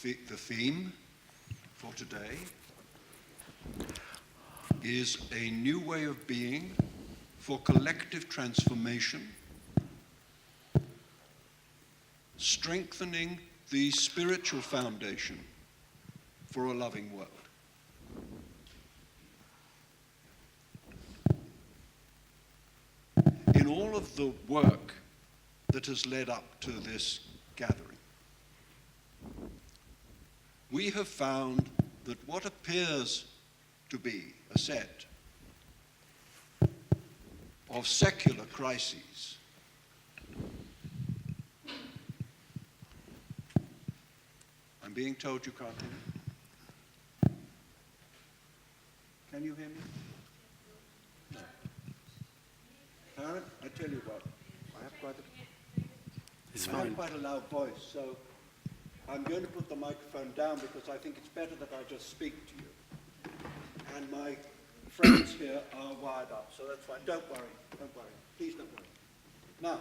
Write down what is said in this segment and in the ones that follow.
the theme for today is a new way of being for collective transformation, strengthening the spiritual foundation for a loving world. In all of the work that has led up to this gathering, we have found that what appears to be a set of secular crises I'm being told you can't hear me. Can you hear me? No. Aaron, I tell you what, I have quite a loud voice, so I'm going to put the microphone down because I think it's better that I just speak to you. And my friends here are wired up, so that's fine. Don't worry, please don't worry. Now,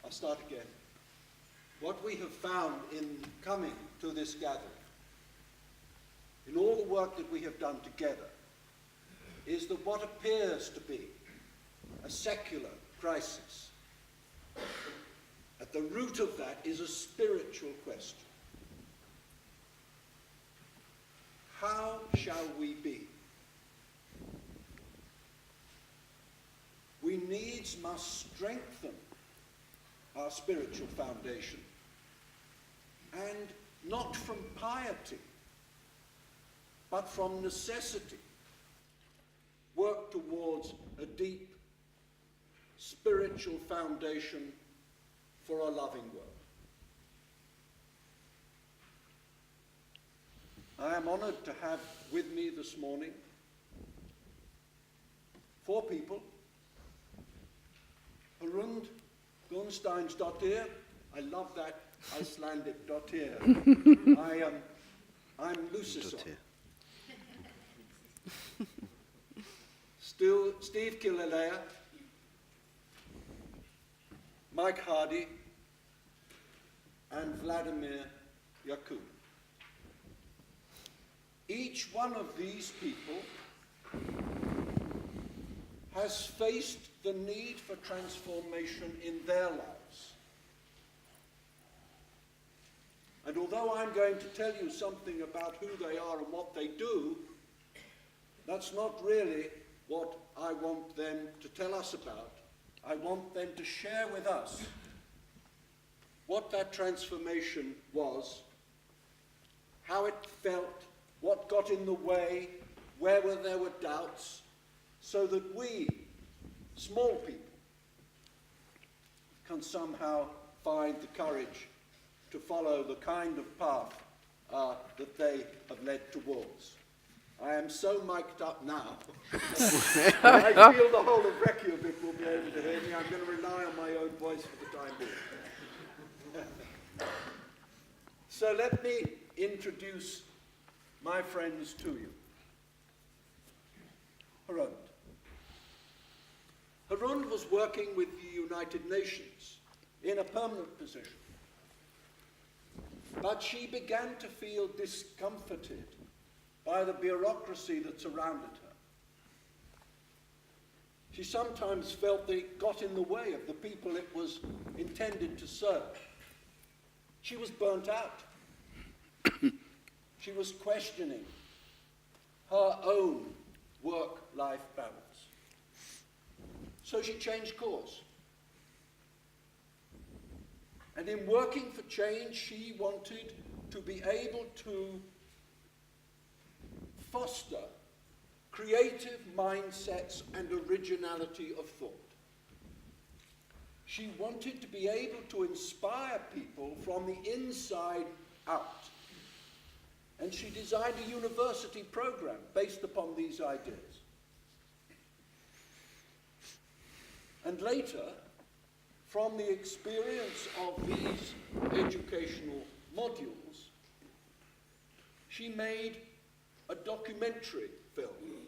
I'll start again. What we have found in coming to this gathering, in all the work that we have done together, is that what appears to be a secular crisis, at the root of that is a spiritual question. How shall we be? We needs must strengthen our spiritual foundation, and not from piety, but from necessity, work towards a deep spiritual foundation for a loving world. I am honored to have with me this morning 4 people: Hrund, Gunnsteinsdottir. I love that Icelandic dottir. I'm Lucifer. Steve Killelea, Mike Hardy, and Vladimir Yakunin. Each one of these people has faced the need for transformation in their lives. And although I'm going to tell you something about who they are and what they do, that's not really what I want them to tell us about. I want them to share with us what that transformation was, how it felt, what got in the way, where there were doubts, so that we, small people, can somehow find the courage to follow the kind of path that they have led towards. I am so mic'd up now. I feel the whole of Reykjavik will be able to hear me. I'm going to rely on my own voice for the time being. So let me introduce my friends to you. Hrund. Hrund was working with the United Nations in a permanent position. But she began to feel discomforted by the bureaucracy that surrounded her. She sometimes felt that it got in the way of the people it was intended to serve. She was burnt out. She was questioning her own work-life balance. So she changed course. And in working for change, she wanted to be able to foster creative mindsets and originality of thought. She wanted to be able to inspire people from the inside out. And she designed a university program based upon these ideas. And later, from the experience of these educational modules, she made a documentary film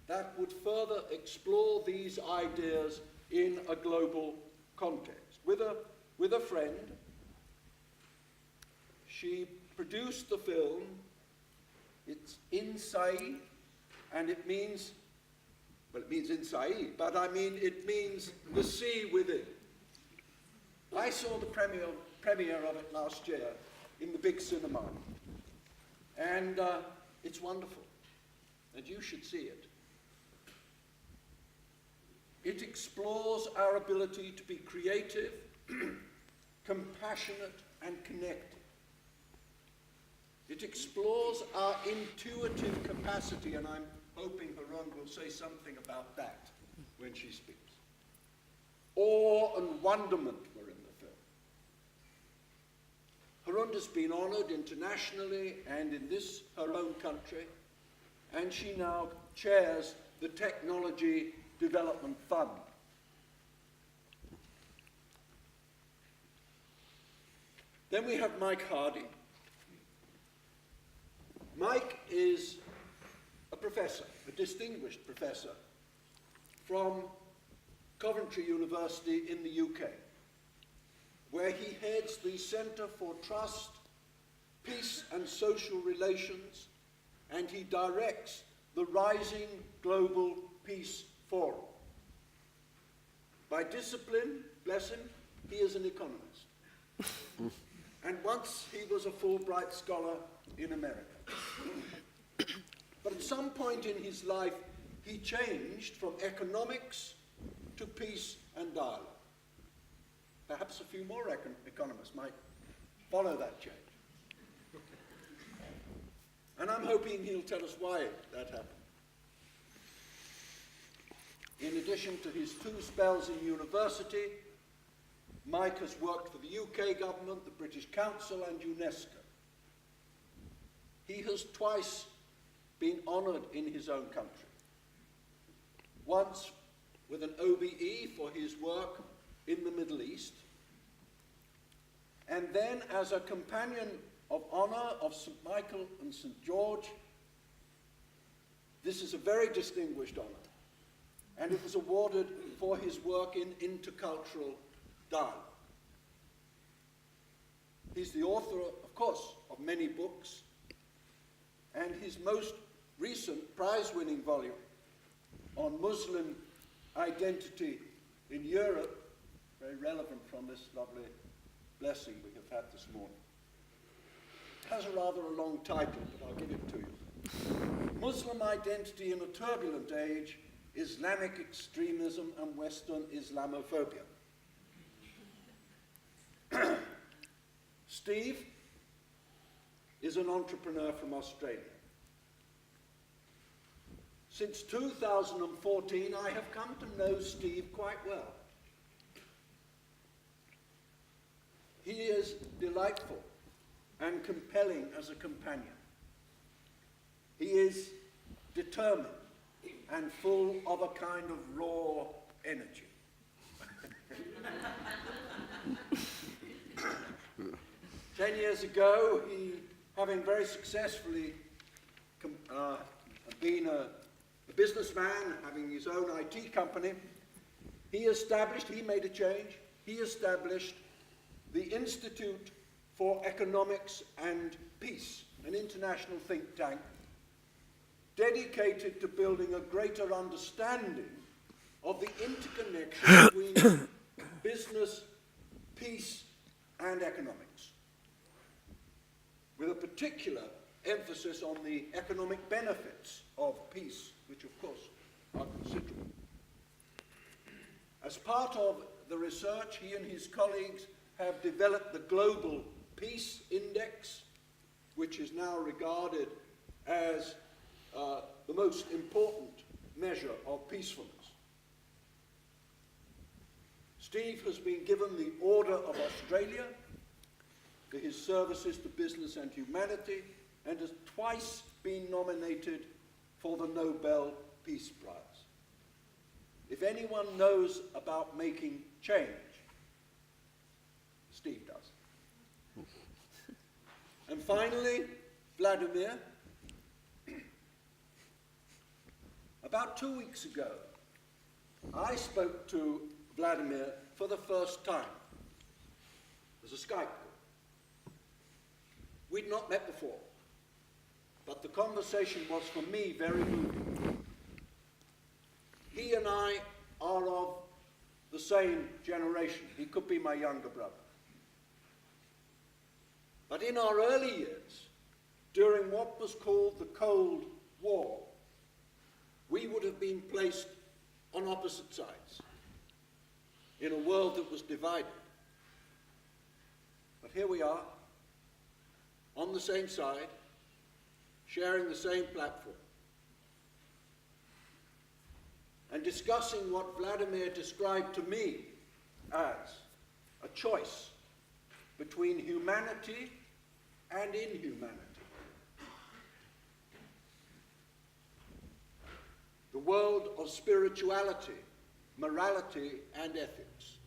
that would further explore these ideas in a global context. With a friend, she produced the film. It's inside, and it means, well, it means inside, but I mean it means the sea within. I saw the premiere of it last year in the big cinema, and it's wonderful, and you should see it. It explores our ability to be creative, compassionate, and connected. It explores our intuitive capacity, and I'm hoping Hrund will say something about that when she speaks. Awe and wonderment were in the film. Hrund has been honored internationally and in her own country, and she now chairs the Technology Development Fund. Then we have Mike Hardy. Mike is a professor, a distinguished professor from Coventry University in the UK, where he heads the Centre for Trust, Peace and Social Relations, and he directs the Rising Global Peace Forum. By discipline, bless him, he is an economist. And once he was a Fulbright scholar in America. But at some point in his life, he changed from economics to peace and dialogue. Perhaps a few more economists might follow that change. And I'm hoping he'll tell us why that happened. In addition to his 2 spells in university, Mike has worked for the UK government, the British Council, and UNESCO. He has twice been honoured in his own country. Once with an OBE for his work in the Middle East, and then as a Companion of Honour of St. Michael and St. George. This is a very distinguished honour, and it was awarded for his work in intercultural dialogue. He's the author, of course, of many books, and his most recent prize-winning volume on Muslim identity in Europe, very relevant from this lovely blessing we have had this morning, has a rather a long title, but I'll give it to you. Muslim Identity in a Turbulent Age, Islamic Extremism and Western Islamophobia. Steve is an entrepreneur from Australia. Since 2014, I have come to know Steve quite well. He is delightful and compelling as a companion. He is determined and full of a kind of raw energy. 10 years ago, he, having very successfully been a businessman, having his own IT company, he made a change. He established the Institute for Economics and Peace, an international think tank dedicated to building a greater understanding of the interconnection between business, peace, and economics, with a particular emphasis on the economic benefits of peace, which of course are considerable. As part of the research, he and his colleagues have developed the Global Peace Index, which is now regarded as the most important measure of peacefulness. Steve has been given the Order of Australia for his services to business and humanity, and has twice been nominated for the Nobel Peace Prize. If anyone knows about making change, Steve does. And finally, Vladimir. About 2 weeks ago, I spoke to Vladimir for the first time as a Skype call. We'd not met before, but the conversation was for me very moving. He and I are of the same generation. He could be my younger brother. But in our early years, during what was called the Cold War, we would have been placed on opposite sides in a world that was divided. But here we are, on the same side, sharing the same platform, and discussing what Vladimir described to me as a choice between humanity and inhumanity. The world of spirituality, morality, and ethics.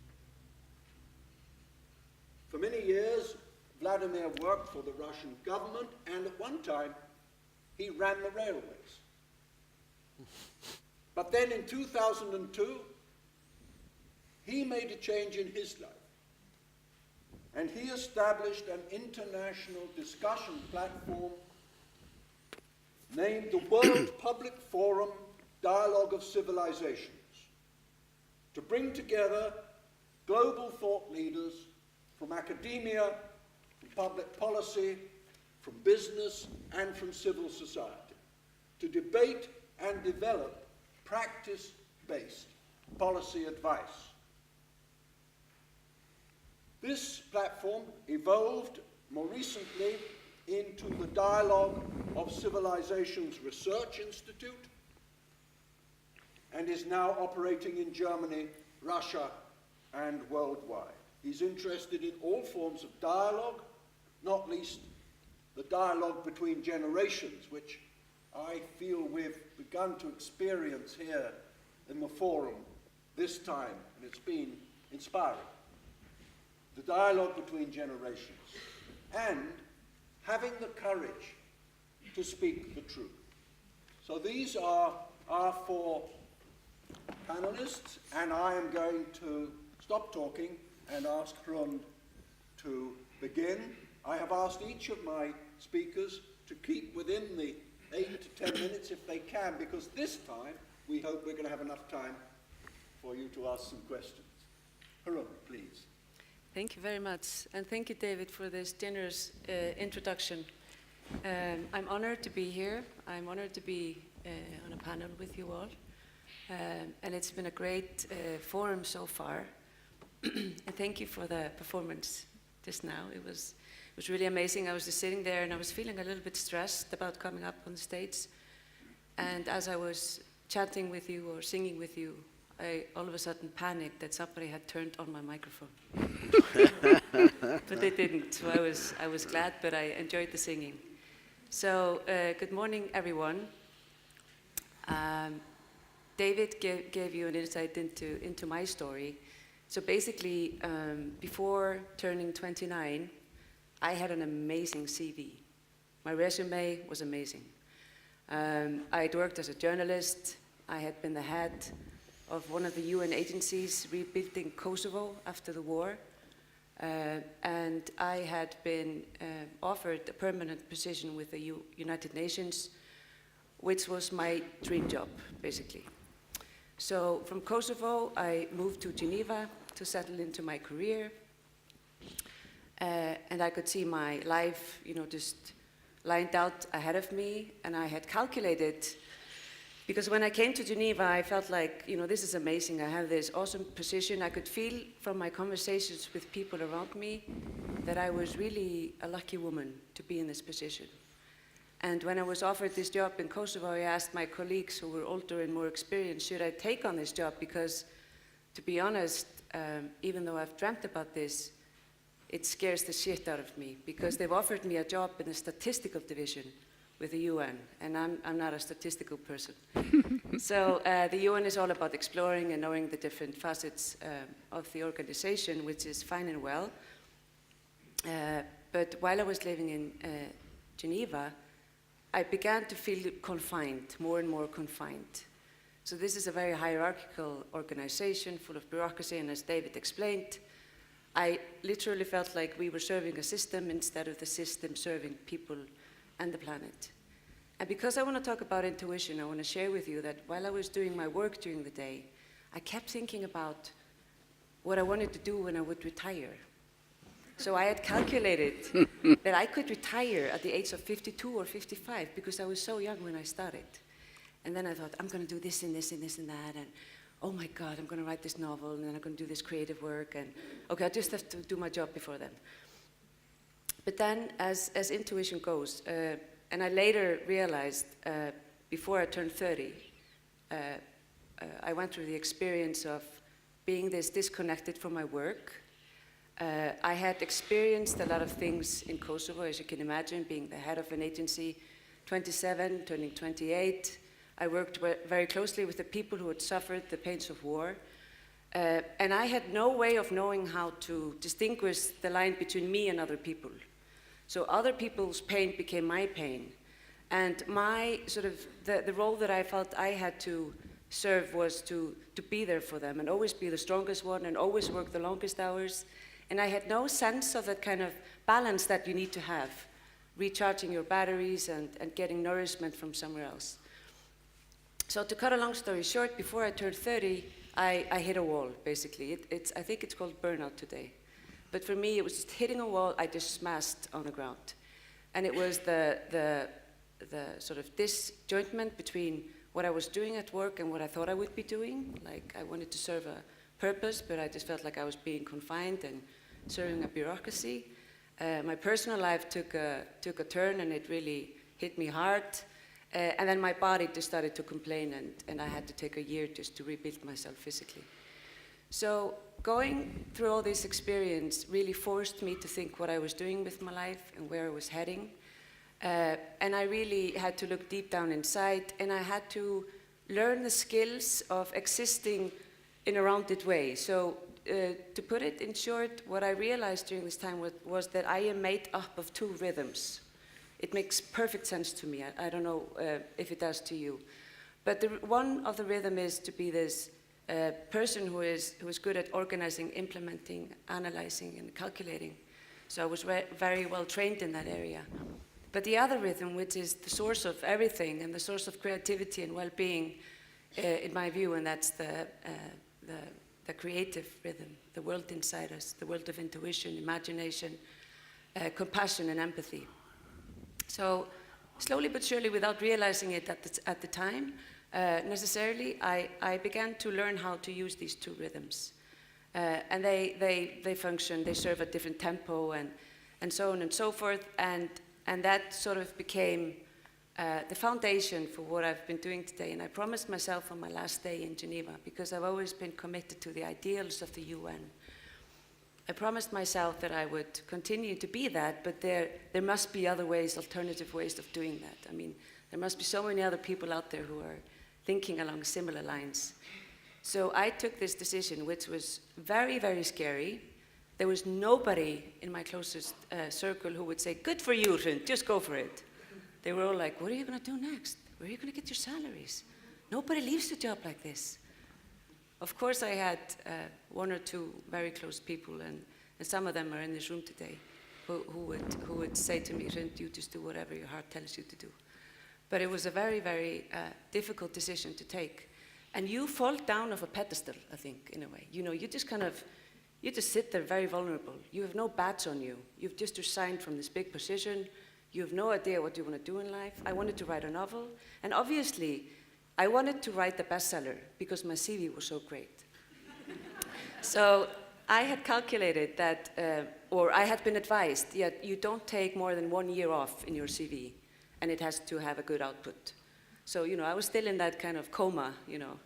For many years, Vladimir worked for the Russian government, and at one time, he ran the railways. But then in 2002, he made a change in his life. And he established an international discussion platform named the World Public Forum Dialogue of Civilizations, to bring together global thought leaders from academia, from public policy, from business, and from civil society, to debate and develop practice-based policy advice. This platform evolved more recently into the Dialogue of Civilizations Research Institute, and is now operating in Germany, Russia, and worldwide. He's interested in all forms of dialogue, not least the dialogue between generations, which I feel we've begun to experience here in the forum this time, and it's been inspiring. The dialogue between generations, and having the courage to speak the truth. So these are our four panelists, and I am going to stop talking and ask Hrund to begin. I have asked each of my speakers to keep within the 8 to 10 minutes if they can, because this time we hope we're going to have enough time for you to ask some questions. Hrund, please. Thank you very much, and thank you, David, for this generous introduction. I'm honored to be here. I'm honored to be on a panel with you all. And it's been a great forum so far. And thank you for the performance just now. It was really amazing. I was just sitting there and I was feeling a little bit stressed about coming up on the stage. And as I was chatting with you or singing with you, I all of a sudden panicked that somebody had turned on my microphone. But they didn't, so I was glad, but I enjoyed the singing. So good morning, everyone. David gave you an insight into my story. So basically, before turning 29, I had an amazing CV. My resume was amazing. I'd worked as a journalist. I had been the head of one of the UN agencies rebuilding Kosovo after the war. And I had been offered a permanent position with the United Nations, which was my dream job, basically. So from Kosovo, I moved to Geneva to settle into my career. And I could see my life, just lined out ahead of me. And I had calculated, because when I came to Geneva, I felt like, this is amazing. I have this awesome position. I could feel from my conversations with people around me that I was really a lucky woman to be in this position. And when I was offered this job in Kosovo, I asked my colleagues who were older and more experienced, should I take on this job? Because, to be honest, even though I've dreamt about this, it scares the shit out of me, because they've offered me a job in the statistical division with the UN, and I'm not a statistical person. So the UN is all about exploring and knowing the different facets of the organization, which is fine and well. But while I was living in Geneva, I began to feel confined, more and more confined. So this is a very hierarchical organization full of bureaucracy, and as David explained, I literally felt like we were serving a system instead of the system serving people and the planet. And because I want to talk about intuition, I want to share with you that while I was doing my work during the day, I kept thinking about what I wanted to do when I would retire. So I had calculated that I could retire at the age of 52 or 55 because I was so young when I started. And then I thought, I'm going to do this and this and this and that, and oh my God, I'm going to write this novel, and then I'm going to do this creative work, and okay, I just have to do my job before then. But then, as intuition goes, and I later realized, before I turned 30, I went through the experience of being this disconnected from my work. I had experienced a lot of things in Kosovo, as you can imagine, being the head of an agency, 27, turning 28. I worked very closely with the people who had suffered the pains of war. And I had no way of knowing how to distinguish the line between me and other people. So other people's pain became my pain. And my the role that I felt I had to serve was to be there for them and always be the strongest one and always work the longest hours. And I had no sense of that kind of balance that you need to have, recharging your batteries and getting nourishment from somewhere else. So to cut a long story short, before I turned 30, I hit a wall, basically. I think it's called burnout today. But for me, it was just hitting a wall. I just smashed on the ground. And it was the sort of disjointment between what I was doing at work and what I thought I would be doing. Like, I wanted to serve a purpose, but I just felt like I was being confined and serving a bureaucracy. My personal life took a turn, and it really hit me hard. And then my body just started to complain, and I had to take a year just to rebuild myself physically. So going through all this experience really forced me to think what I was doing with my life and where I was heading. And I really had to look deep down inside, and I had to learn the skills of existing in a rounded way. So to put it in short, what I realized during this time was that I am made up of two rhythms. It makes perfect sense to me. I don't know if it does to you. But one of the rhythm is to be this person who is good at organizing, implementing, analyzing, and calculating. So I was very well trained in that area. But the other rhythm, which is the source of everything and the source of creativity and well-being, in my view, and that's the creative rhythm, the world inside us, the world of intuition, imagination, compassion, and empathy. So slowly but surely, without realizing it at the time, necessarily, I began to learn how to use these two rhythms. And they function, they serve a different tempo, and so on and so forth. And that sort of became the foundation for what I've been doing today. And I promised myself on my last day in Geneva, because I've always been committed to the ideals of the UN, I promised myself that I would continue to be that, but there must be other ways, alternative ways of doing that. I mean, there must be so many other people out there who are thinking along similar lines. So I took this decision, which was very, very scary. There was nobody in my closest circle who would say, "Good for you, Hrund, just go for it." They were all like, "What are you going to do next? Where are you going to get your salaries? Nobody leaves a job like this." Of course, I had one or two very close people, and some of them are in this room today, who would say to me, "Hrund, you just do whatever your heart tells you to do." But it was a very, very difficult decision to take. And you fall down off a pedestal, I think, in a way. You know, you just sit there very vulnerable. You have no badge on you. You've just resigned from this big position. You have no idea what you want to do in life. I wanted to write a novel, and obviously, I wanted to write the bestseller because my CV was so great. So I had calculated that, or I had been advised, you don't take more than 1 year off in your CV, and it has to have a good output. So, you know, I was still in that kind of coma, you know.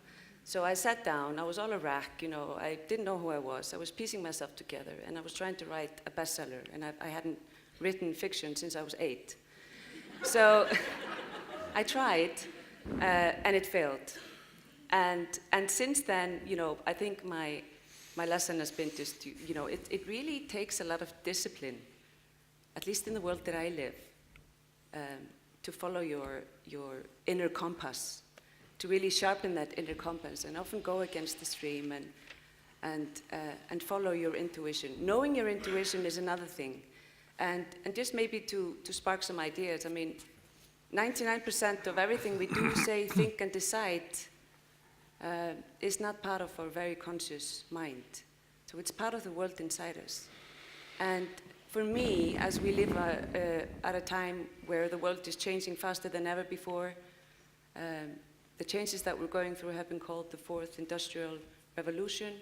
So I sat down, I was all a wreck, you know, I didn't know who I was piecing myself together, and I was trying to write a bestseller, and I hadn't written fiction since I was 8. So I tried, and it failed. And since then, you know, I think my lesson has been just, you know, it really takes a lot of discipline, at least in the world that I live, to follow your inner compass, to really sharpen that inner compass and often go against the stream and follow your intuition. Knowing your intuition is another thing. And just maybe to spark some ideas, I mean, 99% of everything we do, say, think, and decide is not part of our very conscious mind. So it's part of the world inside us. And for me, as we live at a time where the world is changing faster than ever before, the changes that we're going through have been called the fourth industrial revolution,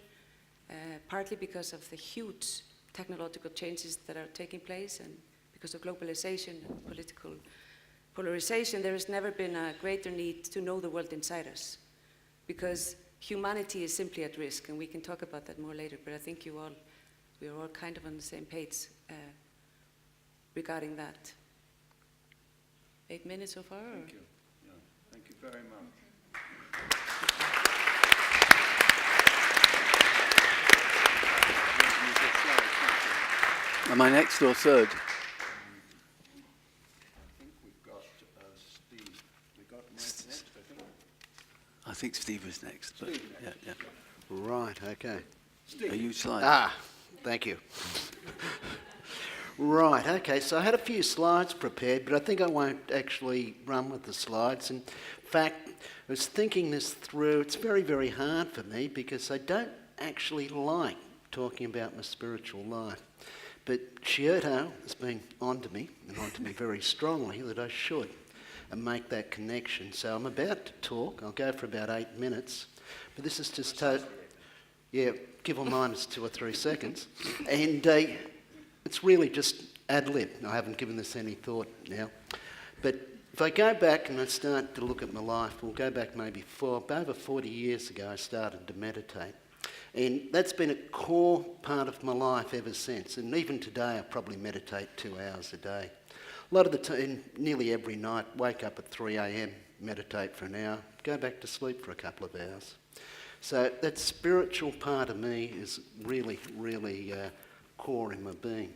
partly because of the huge technological changes that are taking place and because of globalization and political polarization. There has never been a greater need to know the world inside us, because humanity is simply at risk, and we can talk about that more later, but I think we are all kind of on the same page regarding that. 8 minutes so far? Thank you. Yeah, thank you very much. Am I next or third? I think we've got Steve. We've got Mike next, I think. I think Steve was next. But Steve next. Yeah. Right, okay. Steve. Are you slide? Thank you. Right, okay, so I had a few slides prepared, but I think I won't actually run with the slides. In fact, I was thinking this through. It's very, very hard for me because I don't actually like talking about my spiritual life. But Kyoto has been onto me, and onto me very strongly, that I should and make that connection. So I'm about to talk. I'll go for about 8 minutes. But this is just give or minus 2 or 3 seconds. And it's really just ad lib. I haven't given this any thought now. But if I go back and I start to look at my life, we'll go back maybe over 40 years ago, I started to meditate. And that's been a core part of my life ever since. And even today, I probably meditate 2 hours a day. A lot of the time, nearly every night, wake up at 3 a.m, meditate for an hour, go back to sleep for a couple of hours. So that spiritual part of me is really, really core in my being.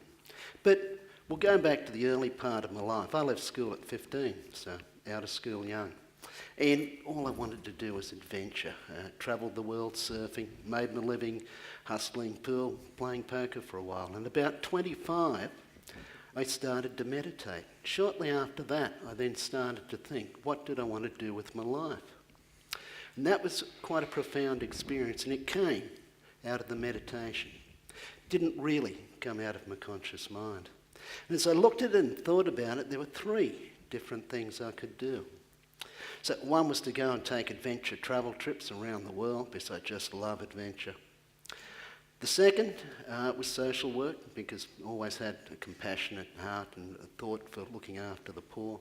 But we'll go back to the early part of my life. I left school at 15, so out of school young. And all I wanted to do was adventure. Travelled the world surfing, made my living hustling pool, playing poker for a while. And about 25, I started to meditate. Shortly after that, I then started to think, what did I want to do with my life? And that was quite a profound experience, and it came out of the meditation. Didn't really come out of my conscious mind. And as I looked at it and thought about it, there were 3 different things I could do. So one was to go and take adventure travel trips around the world, because I just love adventure. The second was social work, because I always had a compassionate heart and a thought for looking after the poor.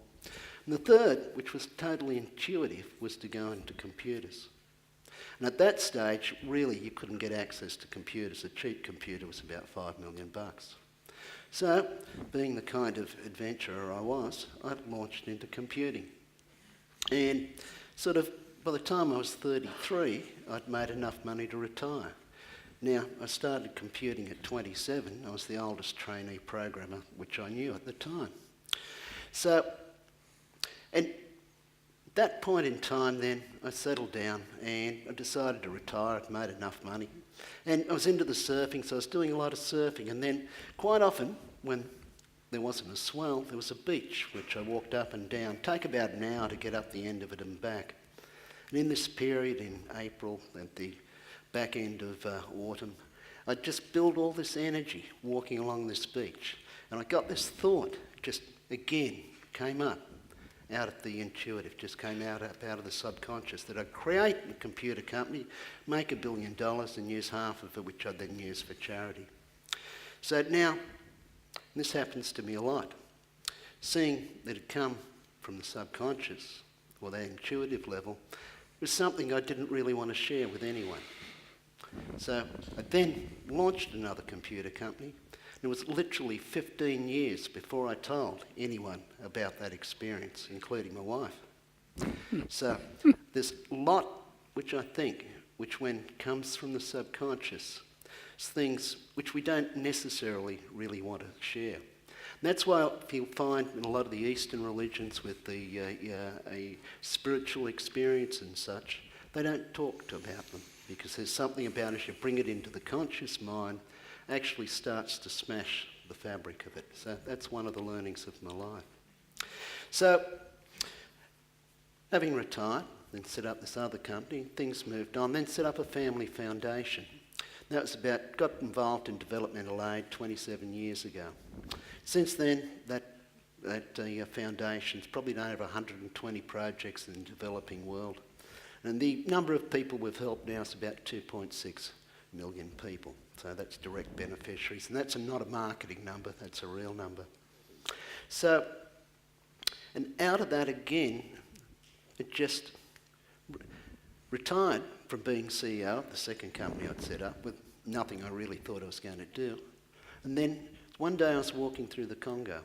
And the third, which was totally intuitive, was to go into computers. And at that stage, really, you couldn't get access to computers. A cheap computer was about $5 million. So, being the kind of adventurer I was, I launched into computing. And sort of by the time I was 33, I'd made enough money to retire. Now, I started computing at 27. I was the oldest trainee programmer, which I knew at the time. So, and at that point in time then, I settled down and I decided to retire. I'd made enough money. And I was into the surfing, so I was doing a lot of surfing. And then quite often, when there wasn't a swell, there was a beach, which I walked up and down. Take about an hour to get up the end of it and back. And in this period, in April, at the back end of autumn, I just built all this energy walking along this beach. And I got this thought, just again, came up out of the intuitive, just came out of the subconscious, that I'd create a computer company, make $1 billion and use half of it, which I'd then use for charity. So now, this happens to me a lot. Seeing that it come from the subconscious, or that intuitive level, was something I didn't really want to share with anyone. So I then launched another computer company. It was literally 15 years before I told anyone about that experience, including my wife. So there's a lot which I think, which when comes from the subconscious, it's things which we don't necessarily really want to share. And that's why you'll find in a lot of the Eastern religions with a spiritual experience and such, they don't talk about them. because there's something about as you bring it into the conscious mind, actually starts to smash the fabric of it. So that's one of the learnings of my life. So, having retired, then set up this other company, things moved on, then set up a family foundation. That was got involved in developmental aid 27 years ago. Since then, that foundation's probably done over 120 projects in the developing world. And the number of people we've helped now is about 2.6 million people. So that's direct beneficiaries. And that's not a marketing number, that's a real number. So, and out of that again, it just retired from being CEO of the second company I'd set up with nothing I really thought I was going to do. And then one day I was walking through the Congo,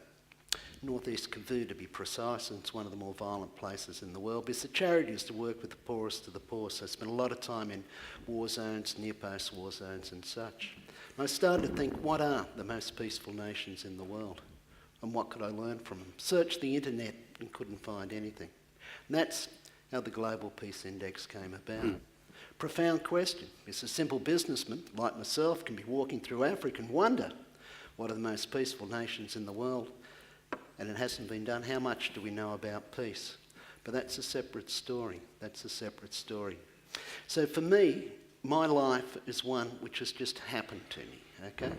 northeast Kivu to be precise, and it's one of the more violent places in the world. Because the charity is to work with the poorest of the poor, so I spent a lot of time in war zones, near post war zones and such. And I started to think, what are the most peaceful nations in the world? And what could I learn from them? Searched the internet and couldn't find anything. And that's how the Global Peace Index came about. Profound question. It's a simple businessman, like myself, can be walking through Africa and wonder what are the most peaceful nations in the world, and it hasn't been done. How much do we know about peace? But that's a separate story. That's a separate story. So for me, my life is one which has just happened to me, okay?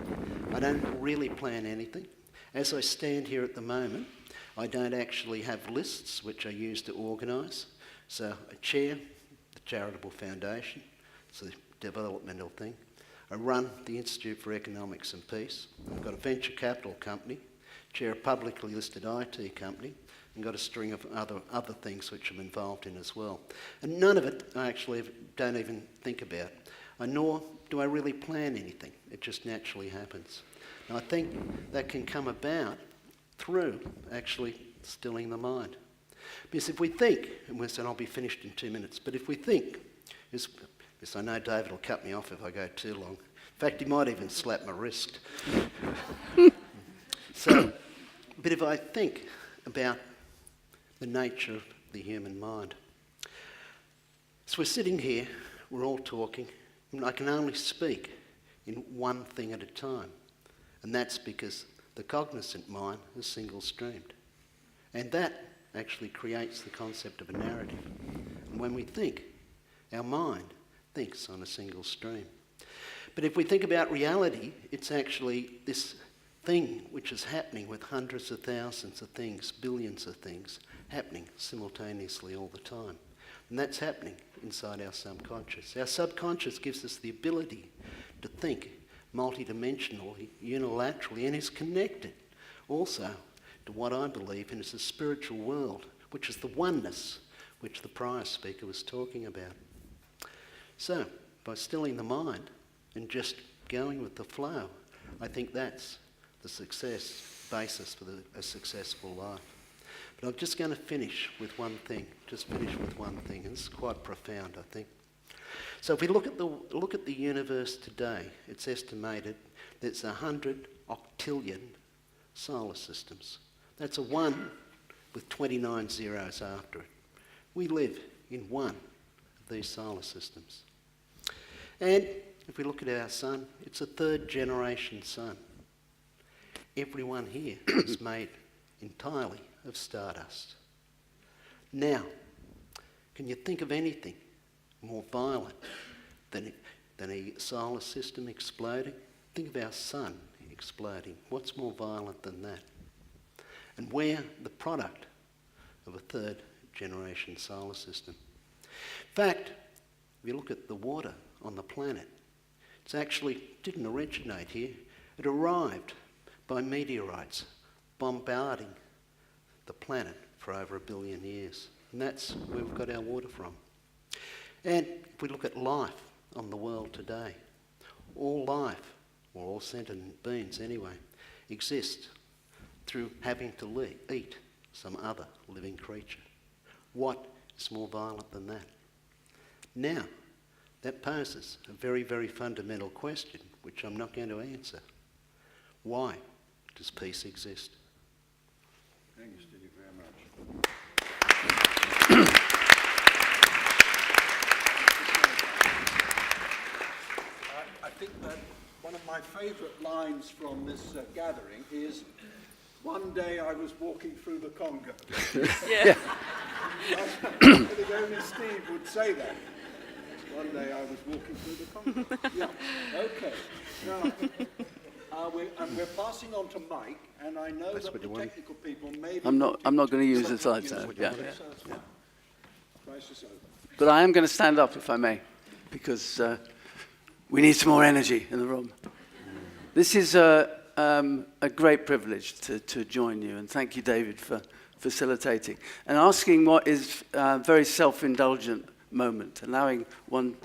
I don't really plan anything. As I stand here at the moment, I don't actually have lists which I use to organise. So I chair the charitable foundation, it's a developmental thing. I run the Institute for Economics and Peace. I've got a venture capital company, chair a publicly listed IT company, and got a string of other things which I'm involved in as well. And none of it I actually don't even think about, nor do I really plan anything. It just naturally happens. And I think that can come about through actually stilling the mind. Because if we think, and I'll be finished in 2 minutes, but if we think, because I know David will cut me off if I go too long. In fact, he might even slap my wrist. But if I think about the nature of the human mind. So we're sitting here, we're all talking, and I can only speak in one thing at a time. And that's because the cognizant mind is single-streamed. And that actually creates the concept of a narrative. And when we think, our mind thinks on a single stream. But if we think about reality, it's actually this thing which is happening with hundreds of thousands of things, billions of things, happening simultaneously all the time. And that's happening inside our subconscious. Our subconscious gives us the ability to think multidimensionally, unilaterally, and is connected also to what I believe in as a spiritual world, which is the oneness which the prior speaker was talking about. So, by stilling the mind and just going with the flow, I think that's the basis for a successful life. But I'm just going to finish with one thing, and it's quite profound, I think. So if we look at the universe today, it's estimated there's 100 octillion solar systems. That's a 1 with 29 zeros after it. We live in one of these solar systems. And if we look at our sun, it's a third generation sun. Everyone here is made entirely of stardust. Now, can you think of anything more violent than a solar system exploding? Think of our sun exploding. What's more violent than that? And we're the product of a third generation solar system. In fact, if you look at the water on the planet, it actually didn't originate here. It arrived by meteorites bombarding the planet for over 1 billion years. And that's where we've got our water from. And if we look at life on the world today, all life, or all sentient beings anyway, exist through having to eat some other living creature. What is more violent than that? Now, that poses a very, very fundamental question, which I'm not going to answer. Why does peace exist? Thank you, Steve, very much. think that one of my favourite lines from this gathering is, "One day I was walking through the Congo." Yeah. I think only Steve would say that. One day I was walking through the Congo. Yeah, okay. Now, we're passing on to Mike, and I know that the technical people may be... I'm not going to use the slides now. Yeah. So it's fine. Crisis over. But I am going to stand up, if I may, because we need some more energy in the room. This is a great privilege to join you, and thank you, David, for facilitating and asking what is a very self-indulgent moment, allowing one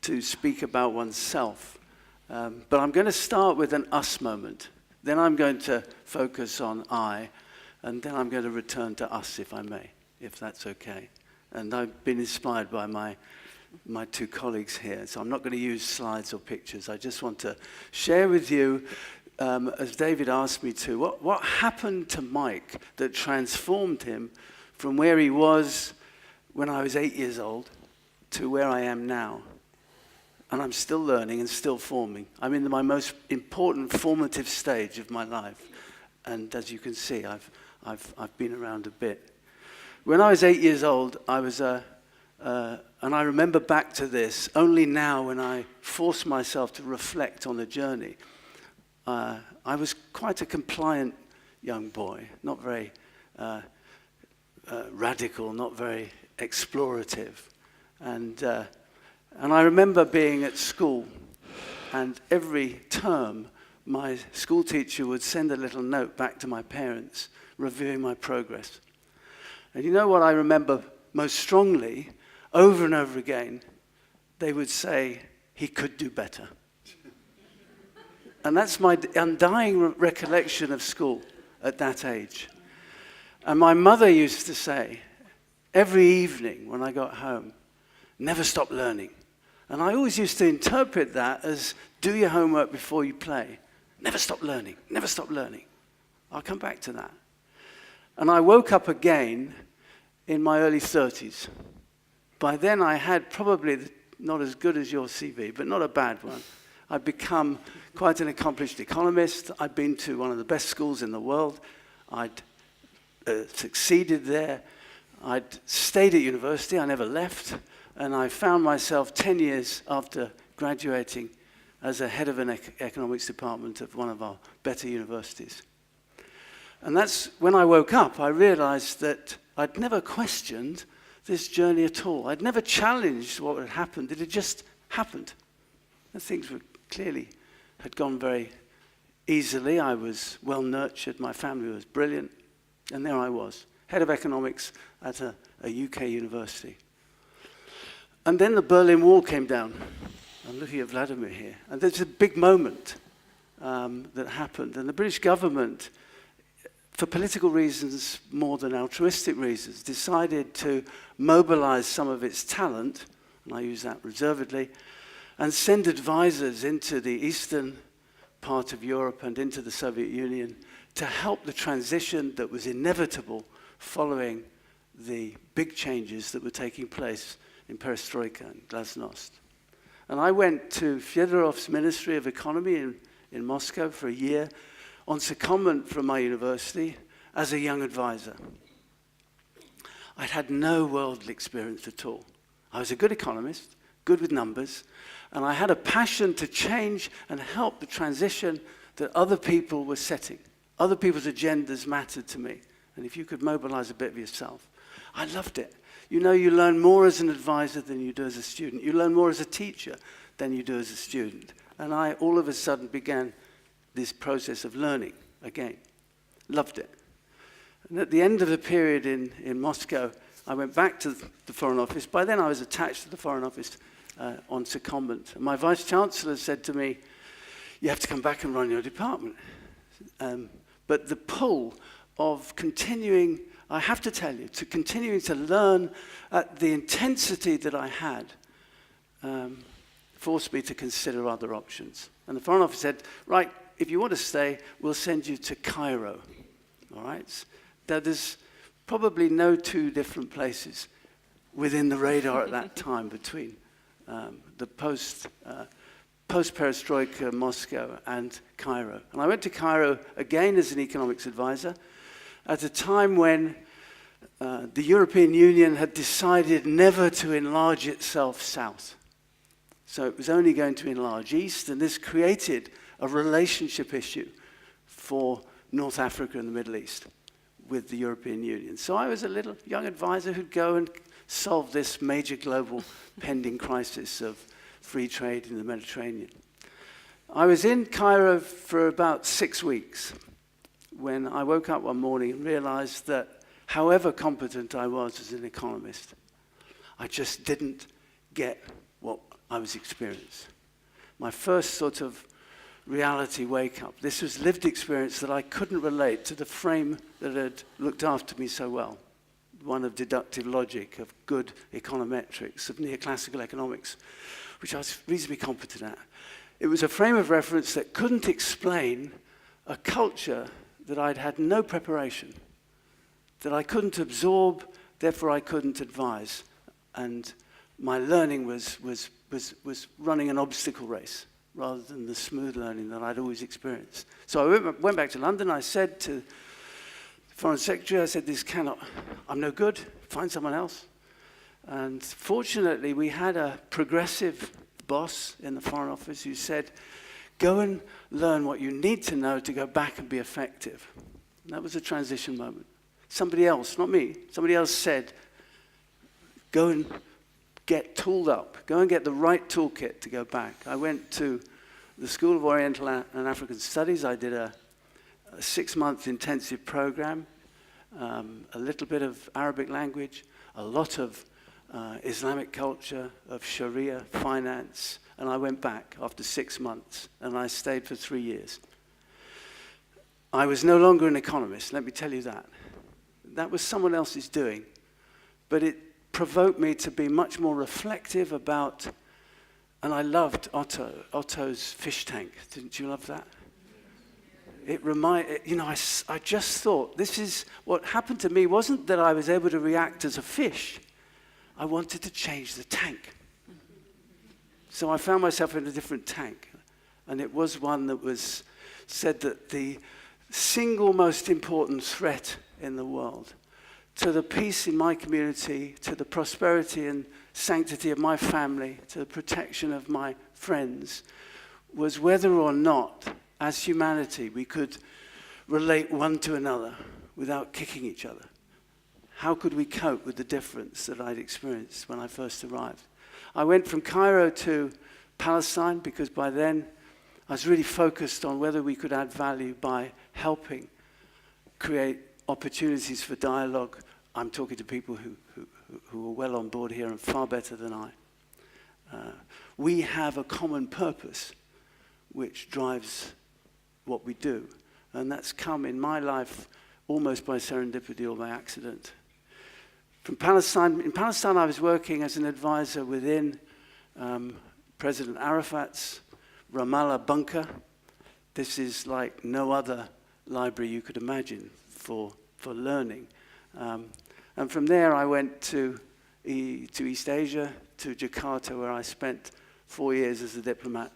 to speak about oneself. But I'm going to start with an us moment. Then I'm going to focus on I, and then I'm going to return to us, if I may, if that's okay. And I've been inspired by my two colleagues here, so I'm not going to use slides or pictures. I just want to share with you, as David asked me to, what happened to Mike that transformed him from where he was when I was 8 years old to where I am now. And I'm still learning and still forming. I'm in my most important formative stage of my life. And as you can see, I've been around a bit. When I was 8 years old, and I remember back to this only now when I forced myself to reflect on the journey. I was quite a compliant young boy, not very radical, not very explorative. And I remember being at school, and every term my school teacher would send a little note back to my parents reviewing my progress. And you know what I remember most strongly, over and over again, they would say, he could do better. And that's my undying recollection of school at that age. And my mother used to say, every evening when I got home, never stop learning. And I always used to interpret that as, do your homework before you play. Never stop learning, never stop learning. I'll come back to that. And I woke up again in my early 30s. By then I had probably not as good as your CV, but not a bad one. I'd become quite an accomplished economist. I'd been to one of the best schools in the world. I'd succeeded there. I'd stayed at university. I never left. And I found myself 10 years after graduating as a head of an economics department of one of our better universities. And that's when I woke up, I realized that I'd never questioned this journey at all. I'd never challenged what had happened. It had just happened. And things were clearly had gone very easily. I was well nurtured. My family was brilliant. And there I was, head of economics at a UK university. And then the Berlin Wall came down. I'm looking at Vladimir here. And there's a big moment that happened. And the British government, for political reasons more than altruistic reasons, decided to mobilize some of its talent, and I use that reservedly, and send advisors into the eastern part of Europe and into the Soviet Union to help the transition that was inevitable following the big changes that were taking place in Perestroika and Glasnost. And I went to Fyodorov's Ministry of Economy in Moscow for a year on secondment from my university as a young advisor. I'd had no worldly experience at all. I was a good economist, good with numbers, and I had a passion to change and help the transition that other people were setting. Other people's agendas mattered to me. And if you could mobilize a bit of yourself, I loved it. You know, you learn more as an advisor than you do as a student. You learn more as a teacher than you do as a student. And I all of a sudden began this process of learning again. Loved it. And at the end of the period in Moscow, I went back to the Foreign Office. By then I was attached to the Foreign Office on secondment. And my Vice-Chancellor said to me, you have to come back and run your department. But the pull of continuing, I have to tell you, to continuing to learn at the intensity that I had forced me to consider other options. And the Foreign Office said, right, if you want to stay, we'll send you to Cairo. All right? There's probably no two different places within the radar at that time between the post-perestroika Moscow and Cairo. And I went to Cairo again as an economics advisor at a time when the European Union had decided never to enlarge itself south. So it was only going to enlarge east, and this created a relationship issue for North Africa and the Middle East with the European Union. So I was a little young advisor who'd go and solve this major global pending crisis of free trade in the Mediterranean. I was in Cairo for about 6 weeks when I woke up one morning and realized that however competent I was as an economist, I just didn't get what I was experiencing. My first sort of reality wake-up. This was lived experience that I couldn't relate to the frame that had looked after me so well, one of deductive logic, of good econometrics, of neoclassical economics, which I was reasonably competent at. It was a frame of reference that couldn't explain a culture that I'd had no preparation, that I couldn't absorb, therefore I couldn't advise. And my learning was running an obstacle race rather than the smooth learning that I'd always experienced. So I went back to London. I said to the Foreign Secretary, I said, I'm no good, find someone else. And fortunately, we had a progressive boss in the Foreign Office who said, go and learn what you need to know to go back and be effective. And that was a transition moment. Somebody else, not me, somebody else said, go and get tooled up, go and get the right toolkit to go back. I went to the School of Oriental and African Studies. I did a 6-month intensive program, a little bit of Arabic language, a lot of Islamic culture, of Sharia, finance, and I went back after 6 months, and I stayed for 3 years. I was no longer an economist, let me tell you that. That was someone else's doing, but it provoked me to be much more reflective about, and I loved Otto's fish tank. Didn't you love that? It I just thought, this is what happened to me wasn't that I was able to react as a fish. I wanted to change the tank. So I found myself in a different tank, and it was one that was said that the single most important threat in the world to the peace in my community, to the prosperity and sanctity of my family, to the protection of my friends, was whether or not, as humanity, we could relate one to another without kicking each other. How could we cope with the difference that I'd experienced when I first arrived? I went from Cairo to Palestine because by then I was really focused on whether we could add value by helping create opportunities for dialogue. I'm talking to people who are well on board here and far better than I. We have a common purpose which drives what we do. And that's come in my life almost by serendipity or by accident. In Palestine, I was working as an advisor within President Arafat's Ramallah bunker. This is like no other library you could imagine for learning. And from there, I went to East Asia, to Jakarta, where I spent 4 years as a diplomat,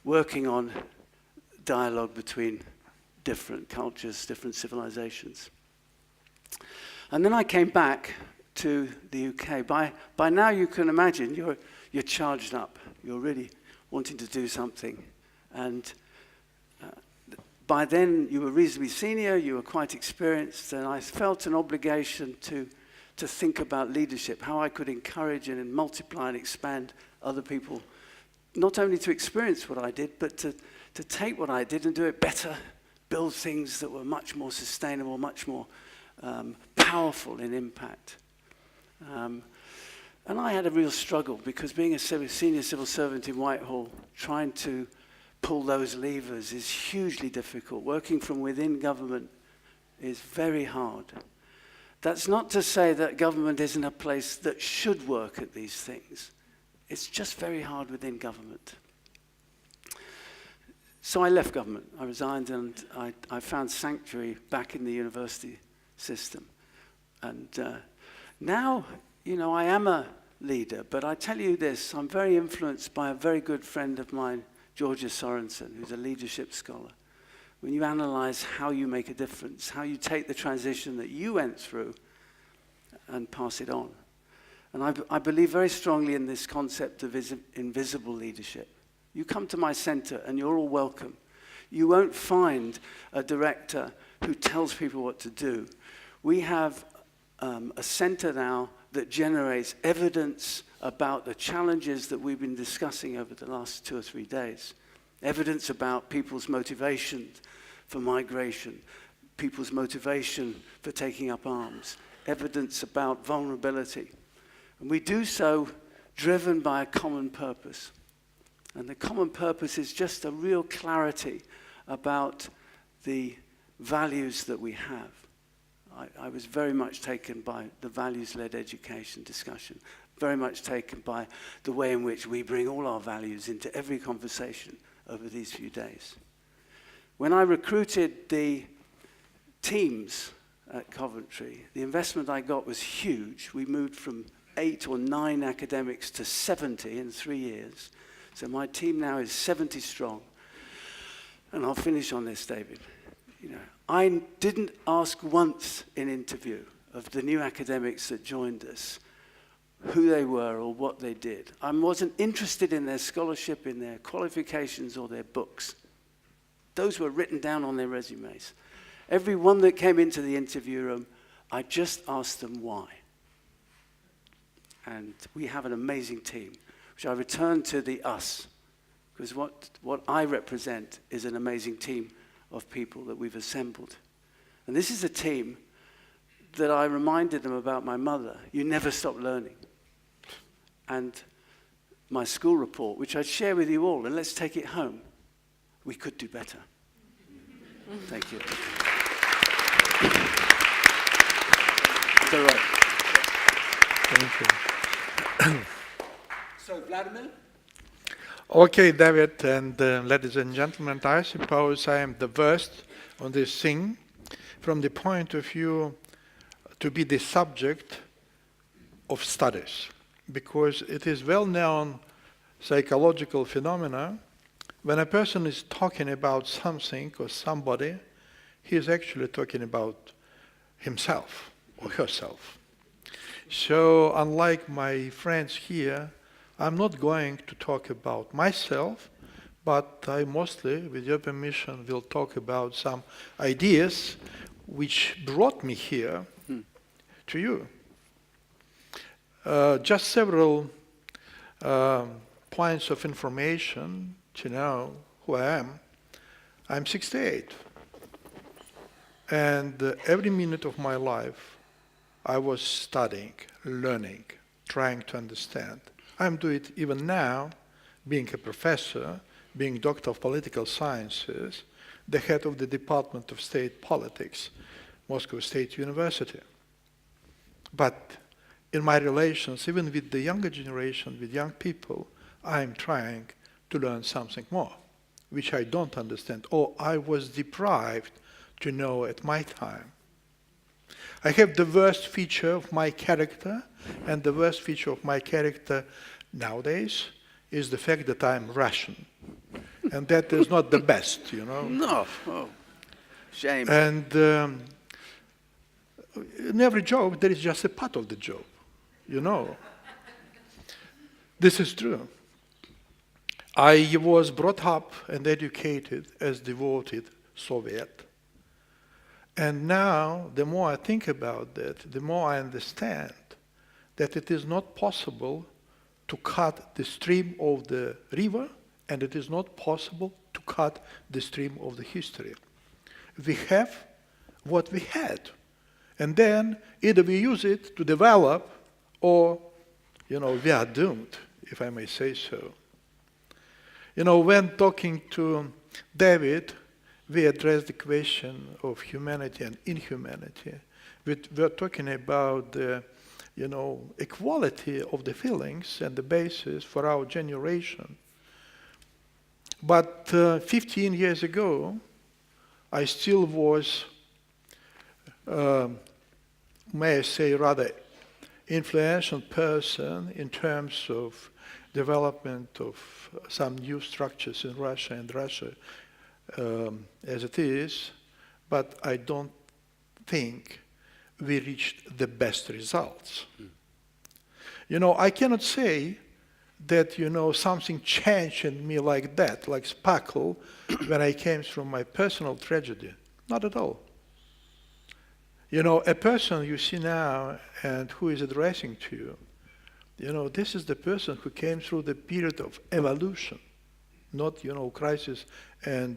working on dialogue between different cultures, different civilizations. And then I came back to the UK. By now, you can imagine you're charged up. You're really wanting to do something. And by then, you were reasonably senior, you were quite experienced, and I felt an obligation to think about leadership, how I could encourage and multiply and expand other people, not only to experience what I did, but to take what I did and do it better, build things that were much more sustainable, much more powerful in impact. And I had a real struggle because being a senior civil servant in Whitehall, trying to pull those levers is hugely difficult. Working from within government is very hard. That's not to say that government isn't a place that should work at these things. It's just very hard within government. So I left government. I resigned and I found sanctuary back in the university system. And now, I am a leader, but I tell you this, I'm very influenced by a very good friend of mine, Georgia Sorensen, who's a leadership scholar, when you analyze how you make a difference, how you take the transition that you went through and pass it on. And I believe very strongly in this concept of invisible leadership. You come to my center and you're all welcome. You won't find a director who tells people what to do. We have a center now that generates evidence about the challenges that we've been discussing over the last 2 or 3 days. Evidence about people's motivation for migration, people's motivation for taking up arms, evidence about vulnerability. And we do so driven by a common purpose. And the common purpose is just a real clarity about the values that we have. I was very much taken by the values-led education discussion, very much taken by the way in which we bring all our values into every conversation over these few days. When I recruited the teams at Coventry, the investment I got was huge. We moved from 8 or 9 academics to 70 in 3 years. So my team now is 70 strong. And I'll finish on this, David. You know, I didn't ask once in interview of the new academics that joined us who they were or what they did. I wasn't interested in their scholarship, in their qualifications or their books. Those were written down on their resumes. Every one that came into the interview room, I just asked them why. And we have an amazing team, which I return to the us, because what I represent is an amazing team of people that we've assembled. And this is a team that I reminded them about my mother. You never stop learning. And my school report, which I'd share with you all, and let's take it home. We could do better. Thank you. It's all right. Thank you. So, Vladimir? Okay, David and ladies and gentlemen, I suppose I am the worst on this thing from the point of view to be the subject of studies, because it is well-known psychological phenomena. When a person is talking about something or somebody, he is actually talking about himself or herself. So unlike my friends here, I'm not going to talk about myself, but I mostly, with your permission, will talk about some ideas which brought me here to you. Just several points of information to know who I am. I'm 68. And every minute of my life, I was studying, learning, trying to understand. I'm doing it even now, being a professor, being Doctor of Political Sciences, the head of the Department of State Politics, Moscow State University. But in my relations, even with the younger generation, with young people, I'm trying to learn something more, which I don't understand, or I was deprived to know at my time. I have the worst feature of my character, and the worst feature of my character nowadays is the fact that I'm Russian. And that is not the best, you know. No, oh, shame. And in every joke, there is just a part of the joke, you know. This is true. I was brought up and educated as devoted Soviet. And now, the more I think about that, the more I understand that it is not possible to cut the stream of the river, and it is not possible to cut the stream of the history. We have what we had. And then either we use it to develop, or, you know, we are doomed, if I may say so. You know, when talking to David, we addressed the question of humanity and inhumanity. We're talking about the, you know, equality of the feelings and the basis for our generation. But 15 years ago, I still was, may I say, rather influential person in terms of development of some new structures in Russia and Russia as it is, but I don't think we reached the best results. You know, I cannot say that, you know, something changed in me like that, like sparkle, when I came through my personal tragedy. Not at all. You know, a person you see now and who is addressing to you, you know, this is the person who came through the period of evolution, not, you know, crisis and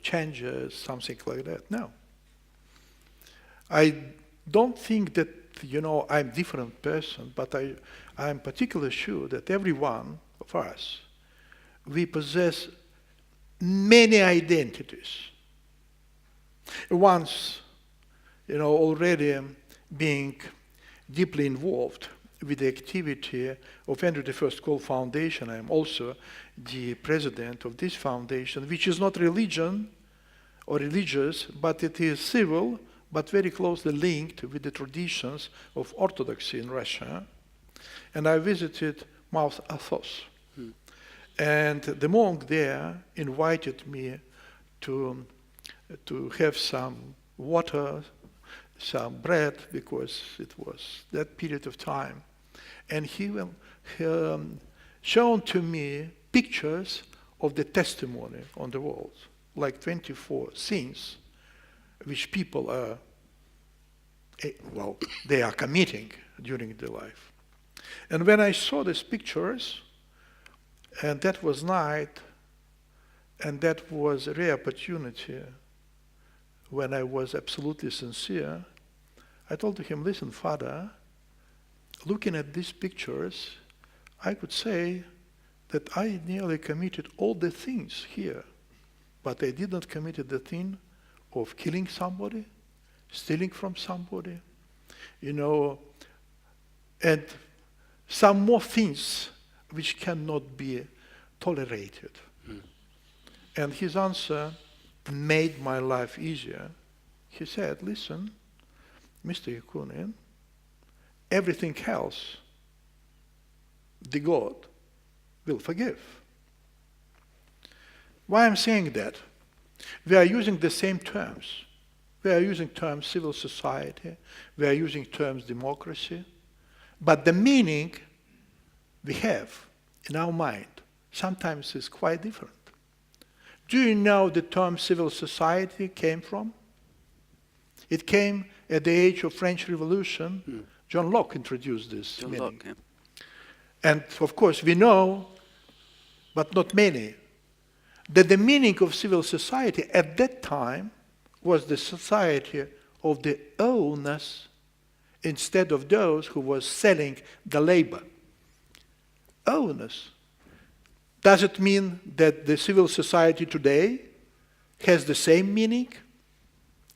changes, something like that. No. I don't think that, you know, I'm a different person, but I'm particularly sure that every one of us, we possess many identities. Once, you know, already being deeply involved with the activity of Andrew I School Foundation. I am also the president of this foundation, which is not religion or religious, but it is civil, but very closely linked with the traditions of Orthodoxy in Russia. And I visited Mount Athos. And the monk there invited me to have some water, some bread, because it was that period of time. And he shown to me pictures of the testimony on the walls, like 24 sins which people are, well, they are committing during their life. And when I saw these pictures, and that was night, and that was a rare opportunity when I was absolutely sincere, I told him, listen, Father, looking at these pictures, I could say that I nearly committed all the things here, but I did not commit the thing of killing somebody, stealing from somebody, you know, and some more things which cannot be tolerated. And his answer made my life easier. He said, listen, Mr. Yakunin, everything else, the God will forgive. Why I'm saying that? We are using the same terms. We are using terms civil society. We are using terms democracy. But the meaning we have in our mind sometimes is quite different. Do you know the term civil society came from? It came at the age of French Revolution. John Locke introduced this John meaning. Locke, yeah. And of course we know, but not many, that the meaning of civil society at that time was the society of the owners instead of those who were selling the labor. Owners. Does it mean that the civil society today has the same meaning?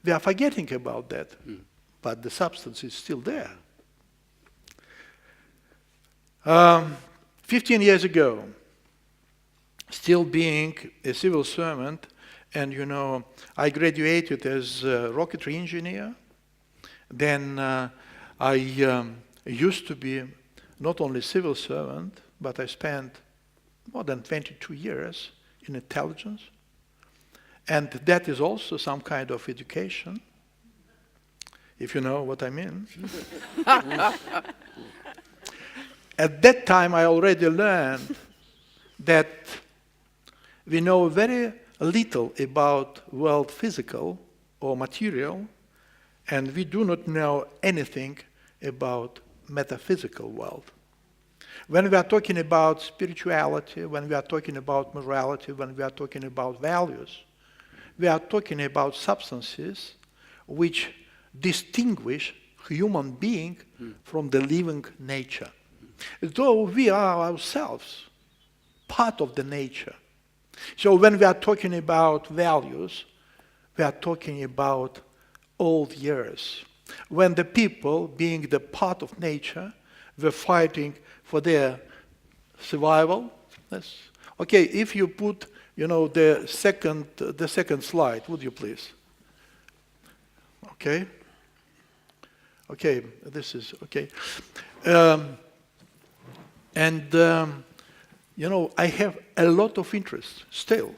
We are forgetting about that, but the substance is still there. 15 years ago, still being a civil servant, and you know, I graduated as a rocketry engineer. Then I used to be not only civil servant, but I spent more than 22 years in intelligence. And that is also some kind of education, if you know what I mean. At that time, I already learned that we know very little about world physical or material, and we do not know anything about metaphysical world. When we are talking about spirituality, when we are talking about morality, when we are talking about values, we are talking about substances which distinguish human being from the living nature. Though we are ourselves part of the nature. So when we are talking about values, we are talking about old years. When the people, being the part of nature, were fighting for their survival. Okay, if you put, you know, the second slide, would you please? Okay. Okay, this is okay. I have a lot of interest still.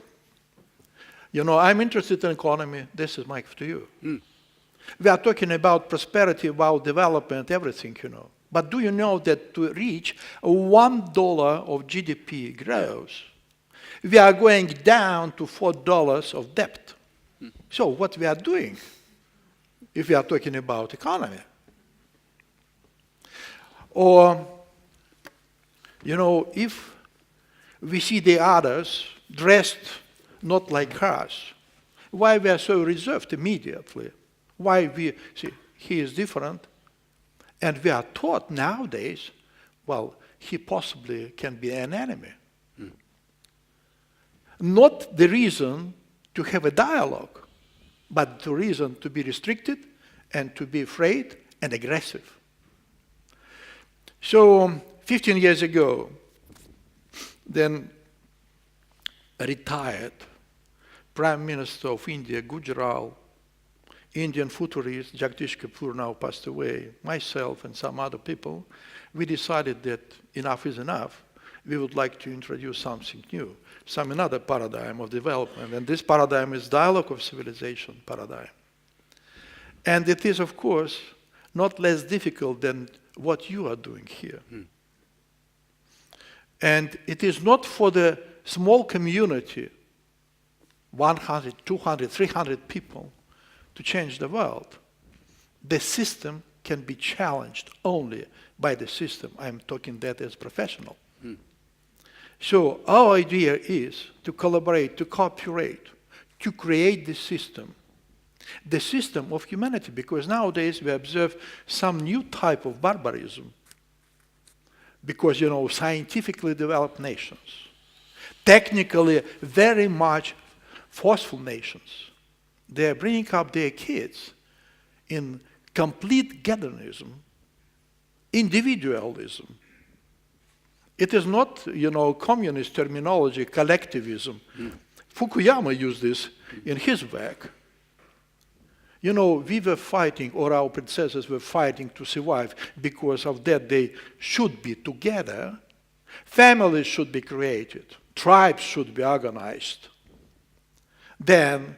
I'm interested in economy. This is Mike to you. We are talking about prosperity, about development, everything, But do you know that to reach $1 of GDP growth, we are going down to $4 of debt? So what we are doing, if we are talking about economy? Or, if we see the others dressed not like us, why we are so reserved immediately? Why we see he is different, and we are taught nowadays, well, he possibly can be an enemy. Not the reason to have a dialogue, but the reason to be restricted and to be afraid and aggressive. So 15 years ago, then retired Prime Minister of India, Gujarat, Indian futurist Jagdish Kapoor now passed away, myself and some other people, we decided that enough is enough. We would like to introduce something new, another paradigm of development. And this paradigm is dialogue of civilization paradigm. And it is, of course, not less difficult than what you are doing here. And it is not for the small community, 100, 200, 300 people, to change the world. The system can be challenged only by the system. I'm talking that as professional. So our idea is to collaborate, to cooperate, to create the system of humanity, because nowadays we observe some new type of barbarism, because, scientifically developed nations, technically very much forceful nations, they are bringing up their kids in complete gatherism, individualism. It is not, communist terminology, collectivism. Fukuyama used this in his work. We were fighting, or our predecessors were fighting to survive. Because of that, they should be together. Families should be created. Tribes should be organized. Then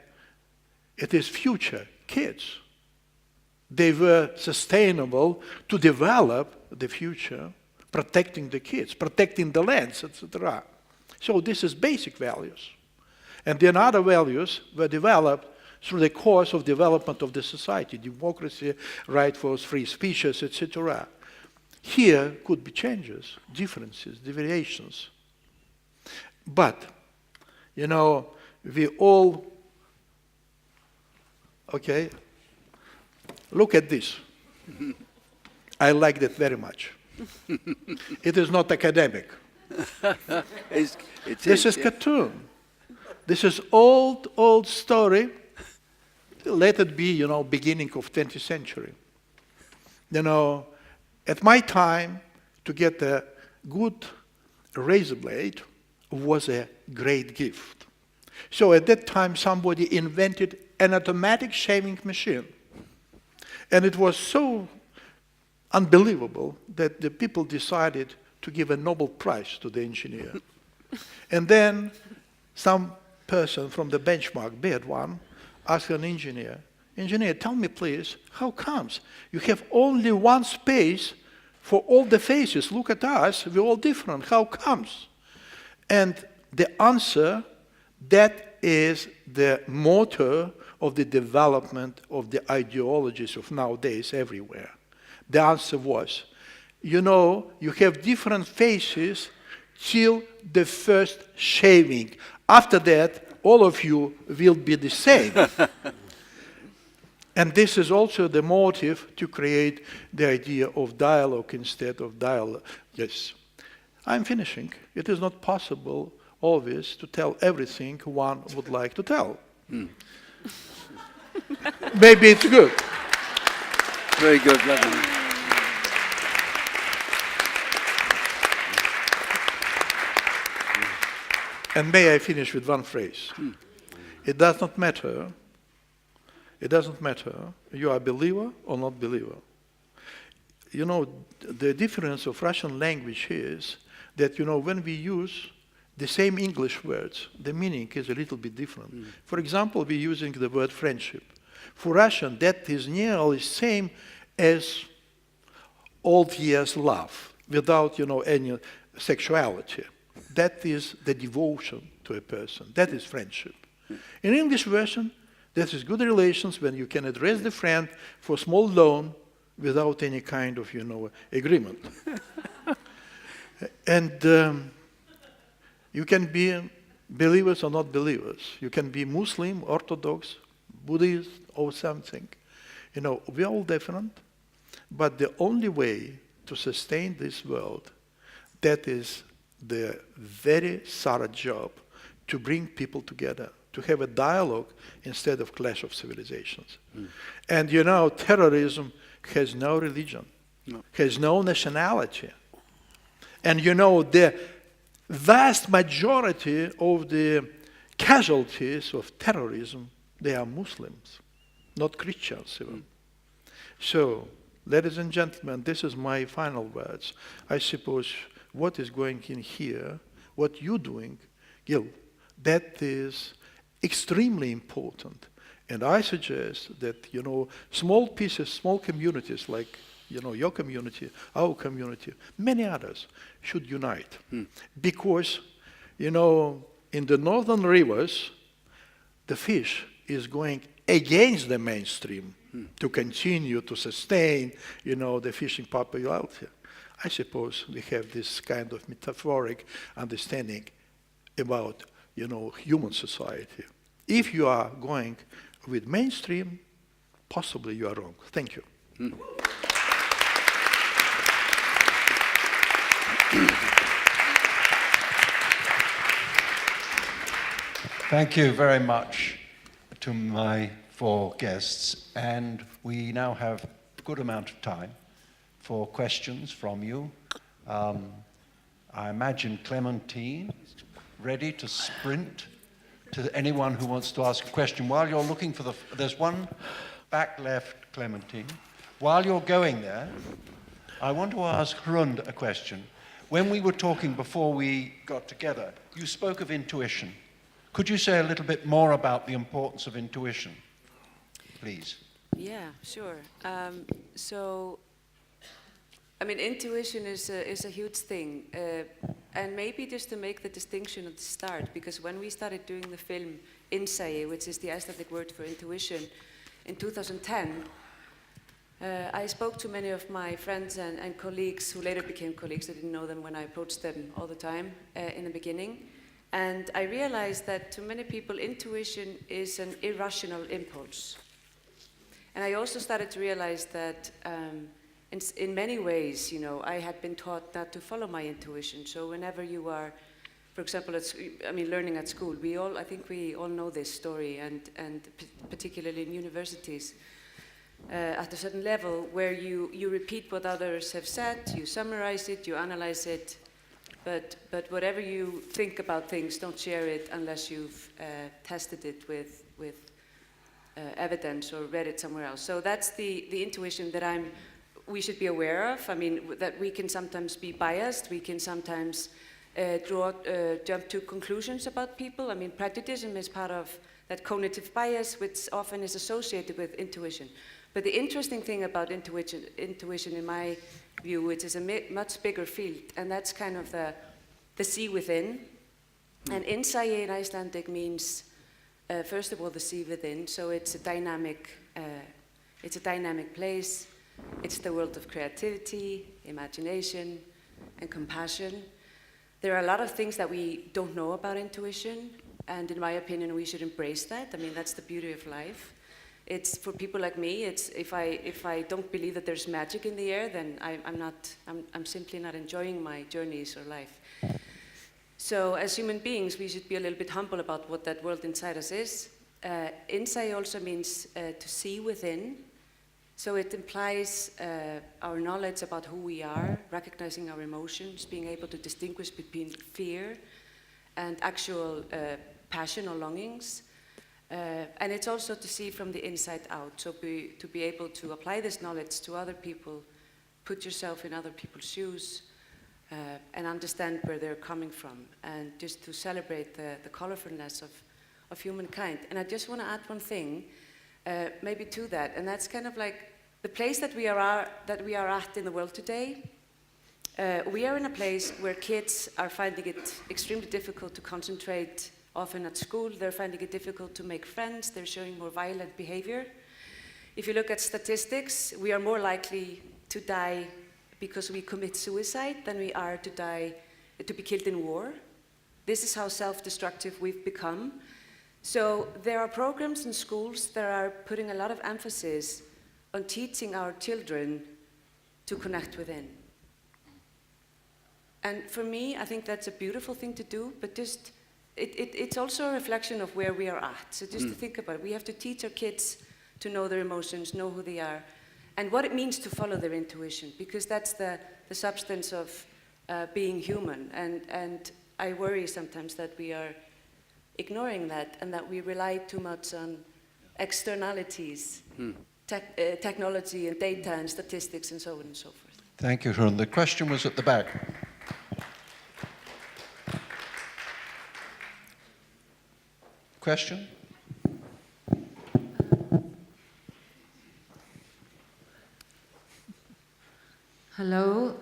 it is future kids. They were sustainable to develop the future, protecting the kids, protecting the lands, etc. So this is basic values. And then other values were developed through the course of development of the society, democracy, right for free speeches, etc. Here could be changes, differences, deviations. But, we all, look at this. I like that very much. It is not academic. This is cartoon. This is old story. Let it be, beginning of 20th century. At my time, to get a good razor blade was a great gift. So at that time, somebody invented an automatic shaving machine. And it was so unbelievable that the people decided to give a Nobel Prize to the engineer. And then some person from the benchmark, bad one, asked an engineer, tell me please, how comes you have only one space for all the faces? Look at us, we're all different. How comes? And the answer, that is the motor of the development of the ideologies of nowadays everywhere. The answer was, you have different faces till the first shaving. After that, all of you will be the same. And this is also the motive to create the idea of dialogue instead of dialogue. Yes. I'm finishing. It is not possible always to tell everything one would like to tell. Maybe it's good. Very good, Vladimir. And may I finish with one phrase? It does not matter. It doesn't matter you are a believer or not believer. The difference of Russian language is that, when we use the same English words, the meaning is a little bit different. For example, we're using the word friendship. For Russian, that is nearly the same as old years love, without, any sexuality. That is the devotion to a person. That is friendship. In English version, that is good relations when you can address the friend for small loan without any kind of, agreement. And you can be believers or not believers. You can be Muslim, Orthodox, Buddhist, or something. We're all different, but the only way to sustain this world, that is the very sad job, to bring people together, to have a dialogue instead of clash of civilizations. And terrorism has no religion, has no nationality. And the vast majority of the casualties of terrorism, they are Muslims, not Christians even. So, ladies and gentlemen, this is my final words. I suppose what is going in here, what you're doing, Gil, that is extremely important. And I suggest that, small pieces, small communities like, your community, our community, many others should unite. Because, in the northern rivers, the fish is going against the mainstream to continue to sustain, the fishing popularity. I suppose we have this kind of metaphoric understanding about, human society. If you are going with mainstream, possibly you are wrong. Thank you. Thank you very much to my 4 guests, and we now have a good amount of time for questions from you. I imagine Clementine is ready to sprint to anyone who wants to ask a question. While you're looking for there's one back left, Clementine. While you're going there, I want to ask Hrund a question. When we were talking before we got together, you spoke of intuition. Could you say a little bit more about the importance of intuition, please? Yeah, sure. Intuition is a huge thing. And maybe just to make the distinction at the start, because when we started doing the film Insight, which is the Icelandic word for intuition, in 2010, I spoke to many of my friends and colleagues who later became colleagues. I didn't know them when I approached them all the time in the beginning. And I realized that to many people, intuition is an irrational impulse. And I also started to realize that in many ways, I had been taught not to follow my intuition. So whenever you are, for example, learning at school, I think we all know this story, and particularly in universities, at a certain level where you repeat what others have said, you summarize it, you analyze it, but whatever you think about things, don't share it unless you've tested it with evidence or read it somewhere else. So that's the intuition that we should be aware of. That we can sometimes be biased, we can sometimes jump to conclusions about people. Prejudice is part of that cognitive bias, which often is associated with intuition. But the interesting thing about intuition in my view, which is a much bigger field, and that's kind of the sea within. And insight in Icelandic means, first of all, the sea within. So it's a dynamic place. It's the world of creativity, imagination, and compassion. There are a lot of things that we don't know about intuition, and in my opinion, we should embrace that. That's the beauty of life. It's for people like me. It's if I don't believe that there's magic in the air, then I'm simply not enjoying my journeys or life. So as human beings, we should be a little bit humble about what that world inside us is. Insight also means to see within. So it implies our knowledge about who we are, recognizing our emotions, being able to distinguish between fear and actual passion or longings. And it's also to see from the inside out, so to be able to apply this knowledge to other people, put yourself in other people's shoes, and understand where they're coming from, and just to celebrate the colorfulness of humankind. And I just want to add one thing, maybe to that, and that's kind of like the place that we are at in the world today. We are in a place where kids are finding it extremely difficult to concentrate, often at school. They're finding it difficult to make friends. They're showing more violent behavior. If you look at statistics, we are more likely to die because we commit suicide than we are to be killed in war. This is how self-destructive we've become. So there are programs in schools that are putting a lot of emphasis on teaching our children to connect within. And for me, I think that's a beautiful thing to do, but just it's also a reflection of where we are at. So just to think about it, we have to teach our kids to know their emotions, know who they are, and what it means to follow their intuition, because that's the substance of being human. And I worry sometimes that we are ignoring that, and that we rely too much on externalities, technology and data and statistics and so on and so forth. Thank you, Hrund. The question was at the back. Question? Hello,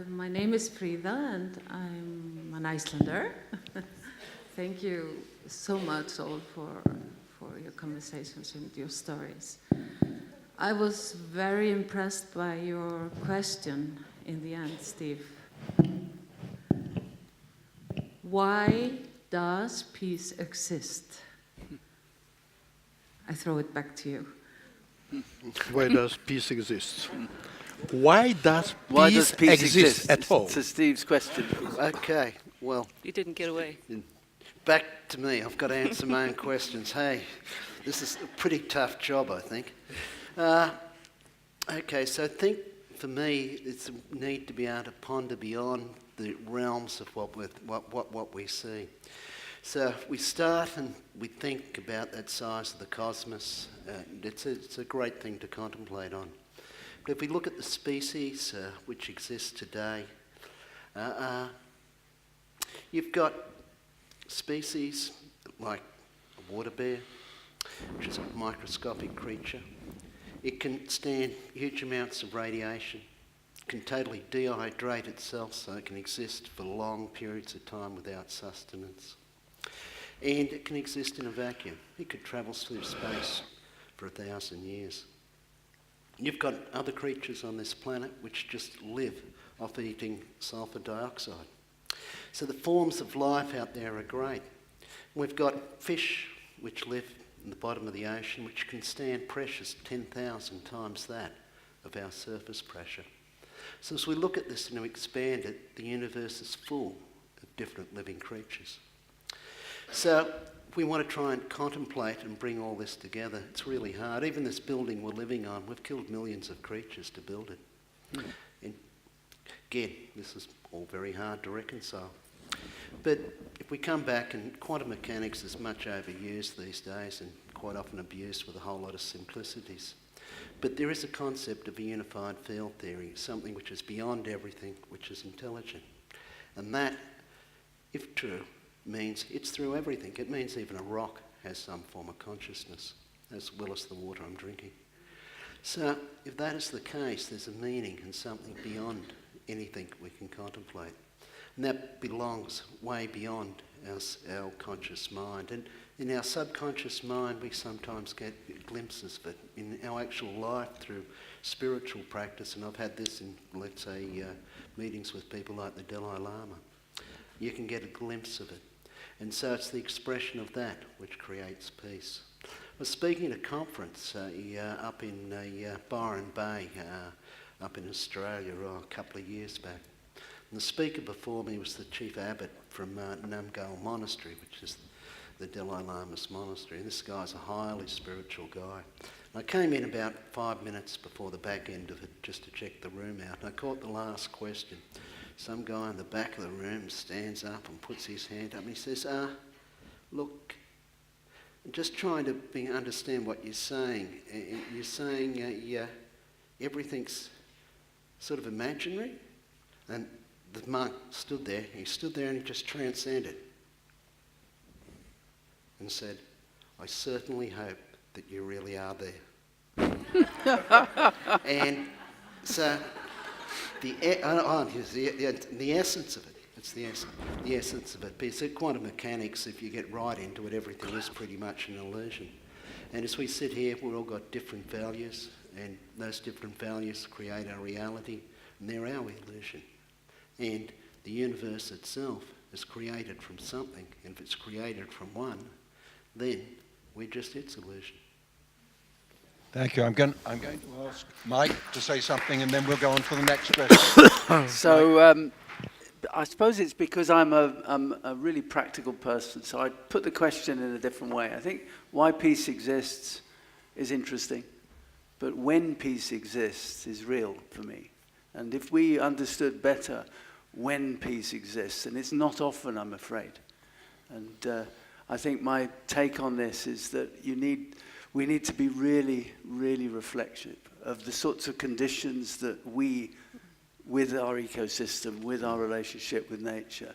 my name is Frida and I'm an Icelander. Thank you so much all for your conversations and your stories. I was very impressed by your question in the end, Steve. Why does peace exist? I throw it back to you. Why does peace exist? Why does peace exist at all? To Steve's question. Okay, well, You didn't get away. back to me. I've got to answer my own questions. Hey, this is a pretty tough job, I think. Okay, so I think for me, it's a need to be able to ponder beyond the realms of what we see. So we start and we think about that size of the cosmos. It's a great thing to contemplate on. But if we look at the species which exist today, you've got species like a water bear, which is a microscopic creature. It can stand huge amounts of radiation, can totally dehydrate itself so it can exist for long periods of time without sustenance. And it can exist in a vacuum. It could travel through space for 1,000 years. You've got other creatures on this planet which just live off eating sulfur dioxide. So the forms of life out there are great. We've got fish which live in the bottom of the ocean which can stand pressures 10,000 times that of our surface pressure. So as we look at this and we expand it, the universe is full of different living creatures. So if we want to try and contemplate and bring all this together, it's really hard. Even this building we're living on, we've killed millions of creatures to build it. And again, this is all very hard to reconcile. But if we come back, and quantum mechanics is much overused these days and quite often abused with a whole lot of simplicities. But there is a concept of a unified field theory, something which is beyond everything, which is intelligent. And that, if true, means it's through everything. It means even a rock has some form of consciousness, as well as the water I'm drinking. So if that is the case, there's a meaning and something beyond anything we can contemplate. And that belongs way beyond our conscious mind. And in our subconscious mind, we sometimes get glimpses of it. In our actual life, through spiritual practice, and I've had this in, let's say, meetings with people like the Dalai Lama, you can get a glimpse of it. And so it's the expression of that which creates peace. I was speaking at a conference up in Byron Bay, up in Australia, a couple of years back. And the speaker before me was the chief abbot from Namgyal Monastery, which is the Dalai Lama's monastery. And this guy's a highly spiritual guy. And I came in about 5 minutes before the back end of it just to check the room out. And I caught the last question. Some guy in the back of the room stands up and puts his hand up and he says, look, I'm just trying to understand what you're saying. You're saying everything's sort of imaginary? And the monk stood there. He stood there and he just transcended and said, "I certainly hope that you really are there." And so the essence of it, it's the essence of it. Because quantum mechanics, if you get right into it, everything is pretty much an illusion. And as we sit here, we've all got different values, and those different values create our reality, and they're our illusion. And the universe itself is created from something, and if it's created from one, then we're just its illusion. Thank you. I'm going to ask Mike to say something, and then we'll go on to the next question. So I suppose it's because I'm a really practical person, so I put the question in a different way. I think why peace exists is interesting, but when peace exists is real for me. And if we understood better when peace exists, and it's not often, I'm afraid. And I think my take on this is that we need to be really, really reflective of the sorts of conditions that we, with our ecosystem, with our relationship with nature,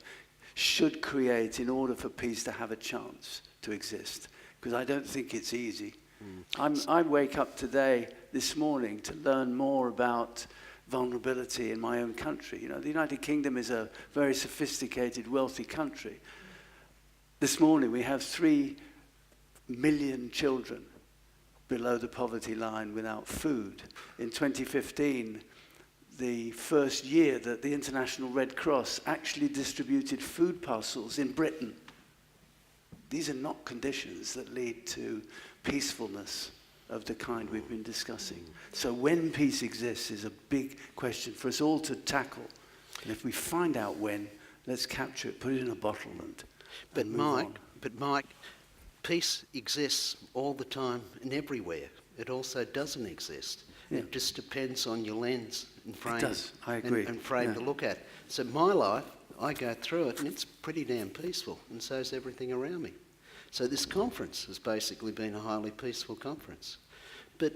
should create in order for peace to have a chance to exist. Because I don't think it's easy. I wake up this morning, to learn more about vulnerability in my own country. You know, the United Kingdom is a very sophisticated, wealthy country. This morning we have 3 million children below the poverty line without food. In 2015, the first year that the International Red Cross actually distributed food parcels in Britain. These are not conditions that lead to peacefulness of the kind we've been discussing. So when peace exists is a big question for us all to tackle. And if we find out when, let's capture it, put it in a bottle and move on. Mike, peace exists all the time and everywhere. It also doesn't exist. Yeah. It just depends on your lens and frame. It does, I agree. And frame to look at. So my life, I go through it and it's pretty damn peaceful, and so is everything around me. So this conference has basically been a highly peaceful conference. But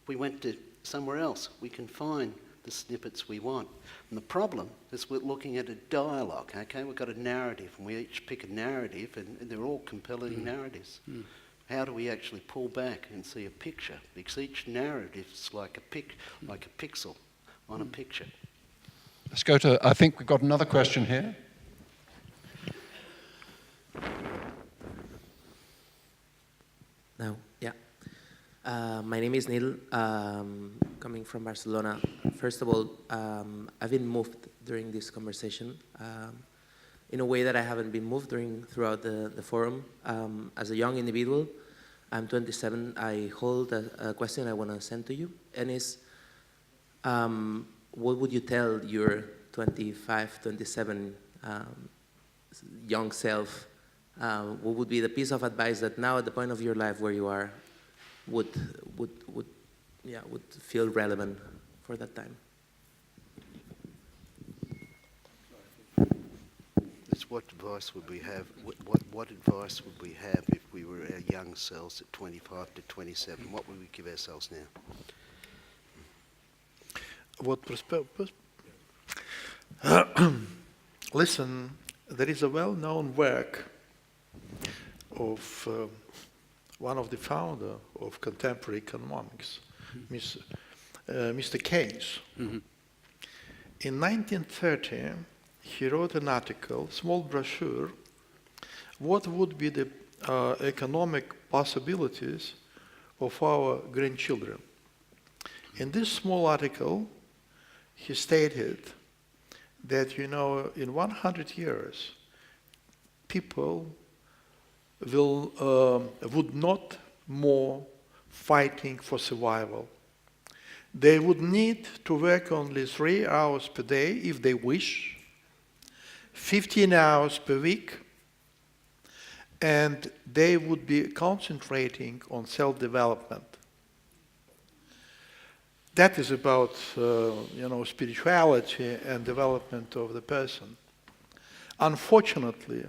we went to somewhere else. We can find the snippets we want. And the problem is we're looking at a dialogue, okay? We've got a narrative, and we each pick a narrative, and they're all compelling narratives. How do we actually pull back and see a picture? Because each narrative is like a pixel on a picture. Let's go to, I think we've got another question here. No, yeah. My name is Nil, coming from Barcelona. First of all, I've been moved during this conversation in a way that I haven't been moved throughout the forum. As a young individual, I'm 27, I hold a question I want to send to you, and it's, what would you tell your 25, 27 young self? What would be the piece of advice that now at the point of your life where you are would feel relevant for that time? It's what advice would we have? What advice would we have if we were our young selves at 25 to 27? What would we give ourselves now? What perspective? Listen, there is a well-known work of one of the founder of contemporary economics, Mr. Keynes. In 1930, he wrote an article, small brochure, what would be the economic possibilities of our grandchildren. In this small article, he stated that, you know, in 100 years, people would not more fighting for survival. They would need to work only 3 hours per day if they wish, 15 hours per week, and they would be concentrating on self-development. That is about, spirituality and development of the person. Unfortunately,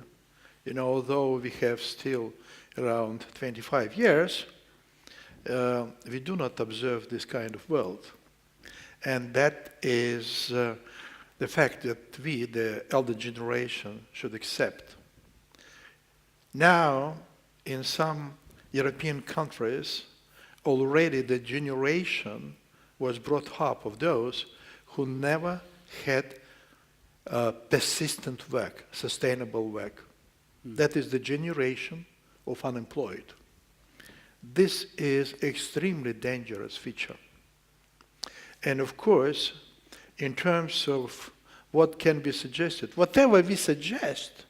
although we have still around 25 years, we do not observe this kind of world. And that is the fact that we, the elder generation, should accept. Now, in some European countries, already the generation was brought up of those who never had persistent work, sustainable work. That is the generation of unemployed. This is extremely dangerous feature. And of course, in terms of what can be suggested, whatever we suggest,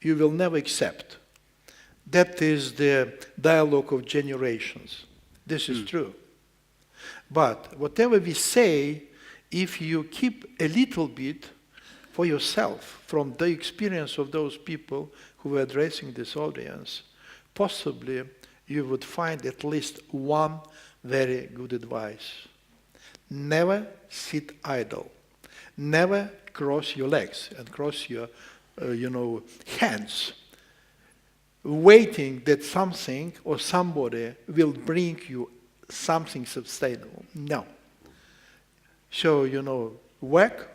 you will never accept. That is the dialogue of generations. This is true. But whatever we say, if you keep a little bit for yourself from the experience of those people who were addressing this audience, possibly you would find at least one very good advice. Never sit idle. Never cross your legs and cross your, hands, waiting that something or somebody will bring you something sustainable. No. So, work,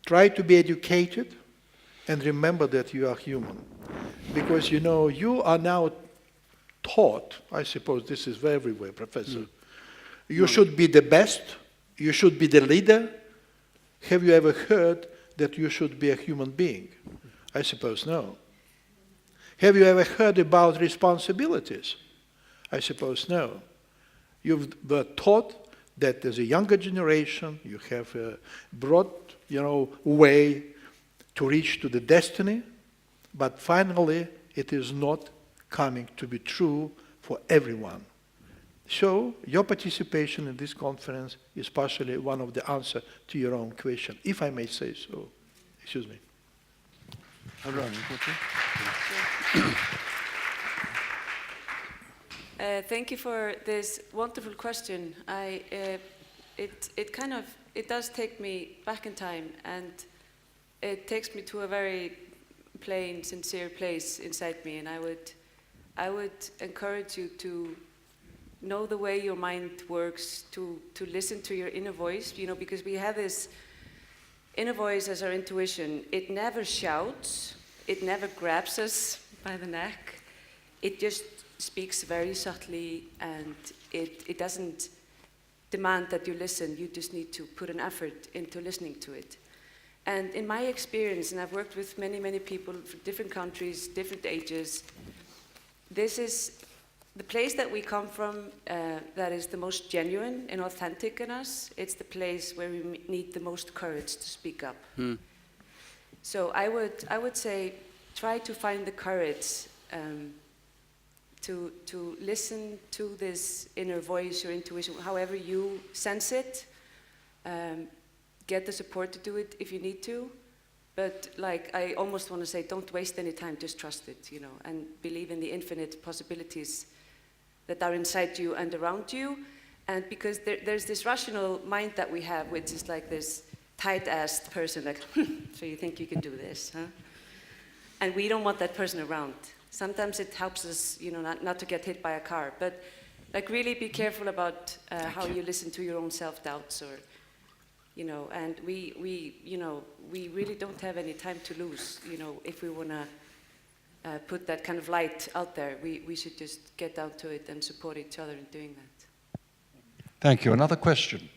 try to be educated, and remember that you are human. Because, you are now taught, I suppose this is everywhere, Professor, you should be the best, you should be the leader. Have you ever heard that you should be a human being? I suppose no. Have you ever heard about responsibilities? I suppose no. You were taught that as a younger generation, you have a broad, way to reach to the destiny, but finally, it is not coming to be true for everyone. So, your participation in this conference is partially one of the answers to your own question, if I may say so. Excuse me. Thank you for this wonderful question. It does take me back in time, and it takes me to a very plain, sincere place inside me. And I would encourage you to know the way your mind works, to listen to your inner voice, because we have this inner voice as our intuition. It never shouts, it never grabs us by the neck. It just speaks very subtly, and it doesn't demand that you listen. You just need to put an effort into listening to it. And in my experience, and I've worked with many, many people from different countries, different ages, this is the place that we come from that is the most genuine and authentic in us. It's the place where we need the most courage to speak up. So I would say, try to find the courage to listen to this inner voice, your intuition, however you sense it. Get the support to do it if you need to. But I almost want to say, don't waste any time, just trust it, and believe in the infinite possibilities that are inside you and around you. And because there's this rational mind that we have, which is like this tight-assed person, so you think you can do this, huh? And we don't want that person around. Sometimes it helps us, not to get hit by a car, but really be careful about how you listen to your own self-doubts, or, and we really don't have any time to lose, if we want to put that kind of light out there. We should just get down to it and support each other in doing that. Thank you. Another question.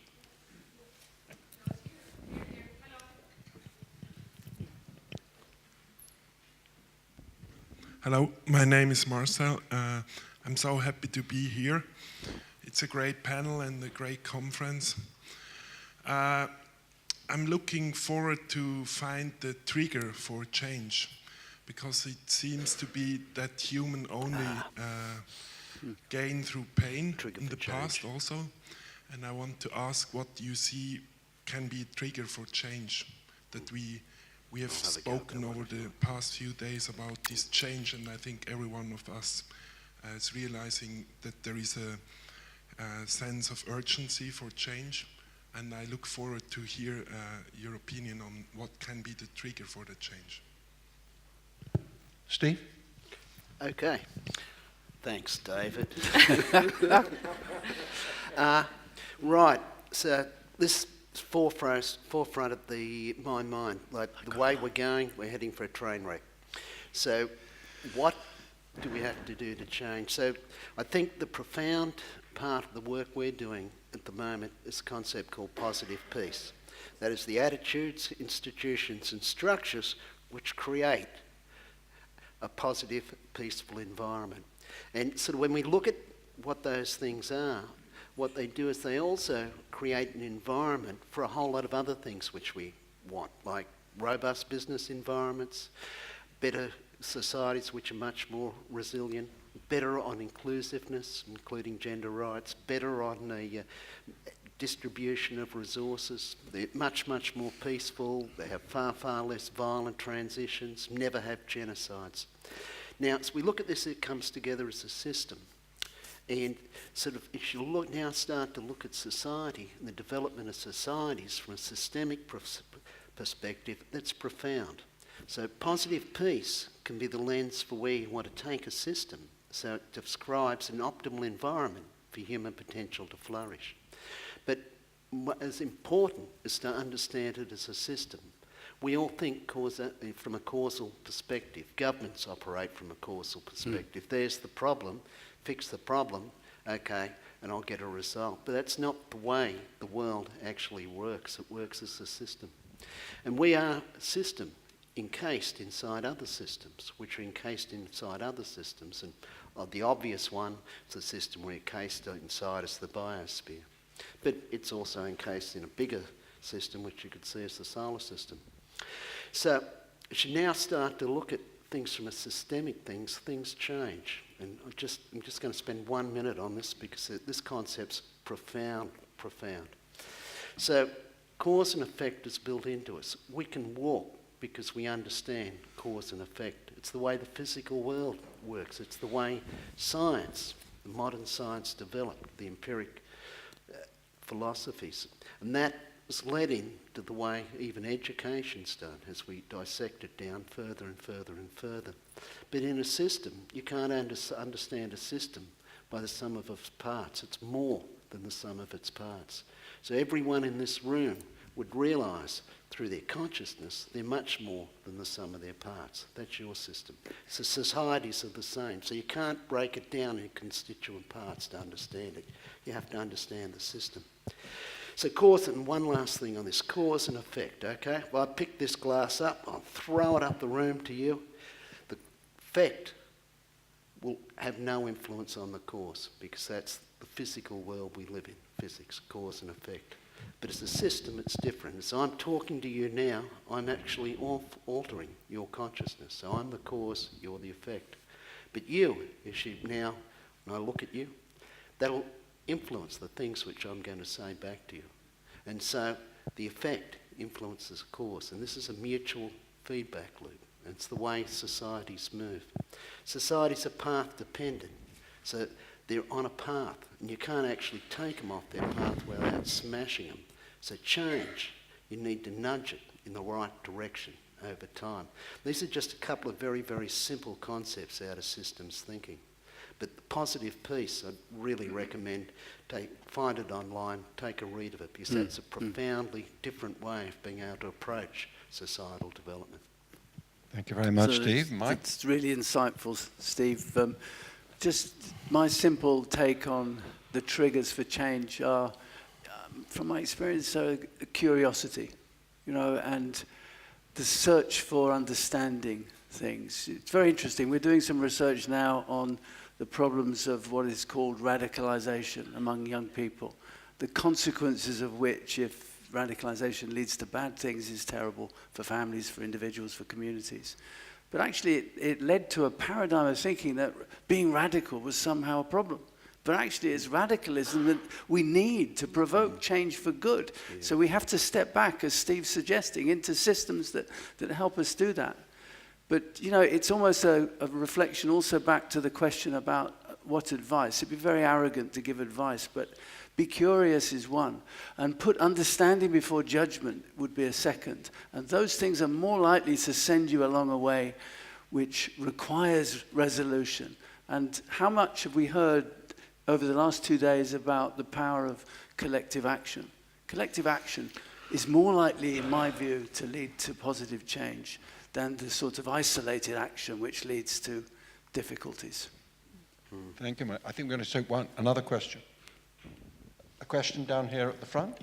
Hello, my name is Marcel. I'm so happy to be here. It's a great panel and a great conference. I'm looking forward to find the trigger for change, because it seems to be that human only gain through pain in the past also. And I want to ask what you see can be a trigger for change, that we have spoken over the past few days about this change, and I think every one of us is realizing that there is a sense of urgency for change, and I look forward to hear your opinion on what can be the trigger for the change. Steve? Okay. Thanks, David. Right. So this it's forefront of my mind. Like the way we're going, we're heading for a train wreck. So what do we have to do to change? So I think the profound part of the work we're doing at the moment is a concept called positive peace. That is the attitudes, institutions and structures which create a positive, peaceful environment. And so when we look at what those things are, what they do is they also create an environment for a whole lot of other things which we want, like robust business environments, better societies which are much more resilient, better on inclusiveness, including gender rights, better on the distribution of resources. They're much, much more peaceful. They have far, far less violent transitions, never have genocides. Now, as we look at this, it comes together as a system. And sort of, if you start to look at society and the development of societies from a systemic perspective, that's profound. So positive peace can be the lens for where you want to take a system. So it describes an optimal environment for human potential to flourish. But what is important is to understand it as a system. We all think from a causal perspective. Governments operate from a causal perspective. There's the problem, fix the problem, okay, and I'll get a result. But that's not the way the world actually works. It works as a system. And we are a system encased inside other systems, which are encased inside other systems. And the obvious one is the system we're encased inside is the biosphere. But it's also encased in a bigger system, which you could see as the solar system. So you should now start to look at things from a systemic things change. And I'm just going to spend 1 minute on this because this concept's profound. So cause and effect is built into us. We can walk because we understand cause and effect. It's the way the physical world works. It's the way science, the modern science developed, the empiric philosophies. And that has led into the way even education's done as we dissect it down further and further and further. But in a system, you can't understand a system by the sum of its parts. It's more than the sum of its parts. So everyone in this room would realise through their consciousness they're much more than the sum of their parts. That's your system. So societies are the same. So you can't break it down in constituent parts to understand it. You have to understand the system. So cause, and one last thing on this, cause and effect, okay? Well, I pick this glass up, I'll throw it up the room to you. The effect will have no influence on the cause because that's the physical world we live in, physics, cause and effect. But as a system, it's different. So I'm talking to you now, I'm actually altering your consciousness. So I'm the cause, you're the effect. But you, now, when I look at you, that'll influence the things which I'm going to say back to you. And so the effect influences the cause. And this is a mutual feedback loop. And it's the way societies move. Societies are path dependent. So they're on a path. And you can't actually take them off their path without smashing them. So change, you need to nudge it in the right direction over time. These are just a couple of very, very simple concepts out of systems thinking. But the positive piece, I'd really recommend, find it online, take a read of it, because that's a profoundly different way of being able to approach societal development. Thank you very much, Steve. Mike? It's really insightful, Steve. Just my simple take on the triggers for change are, from my experience, curiosity, and the search for understanding things. It's very interesting. We're doing some research now on the problems of what is called radicalization among young people, the consequences of which, if radicalization leads to bad things, is terrible for families, for individuals, for communities. But actually, it led to a paradigm of thinking that being radical was somehow a problem. But actually, it's radicalism that we need to provoke change for good. Yeah. So we have to step back, as Steve's suggesting, into systems that help us do that. But, it's almost a reflection also back to the question about what advice. It'd be very arrogant to give advice, but be curious is one. And put understanding before judgment would be a second. And those things are more likely to send you along a way which requires resolution. And how much have we heard over the last 2 days about the power of collective action? Collective action is more likely, in my view, to lead to positive change than the sort of isolated action which leads to difficulties. Thank you. I think we're going to take another question. A question down here at the front.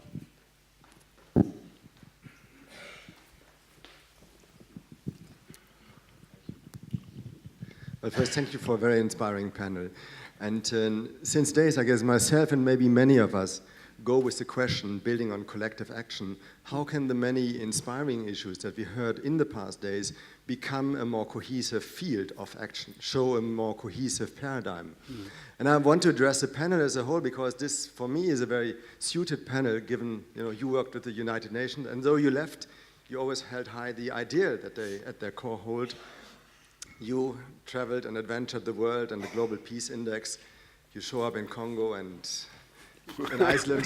Well, first, thank you for a very inspiring panel. And since days, I guess myself and maybe many of us go with the question, building on collective action, how can the many inspiring issues that we heard in the past days become a more cohesive field of action, show a more cohesive paradigm? And I want to address the panel as a whole because this, for me, is a very suited panel given, you worked with the United Nations, and though you left, you always held high the idea that they, at their core, hold. You traveled and adventured the world and the Global Peace Index. You show up in Congo and in Iceland.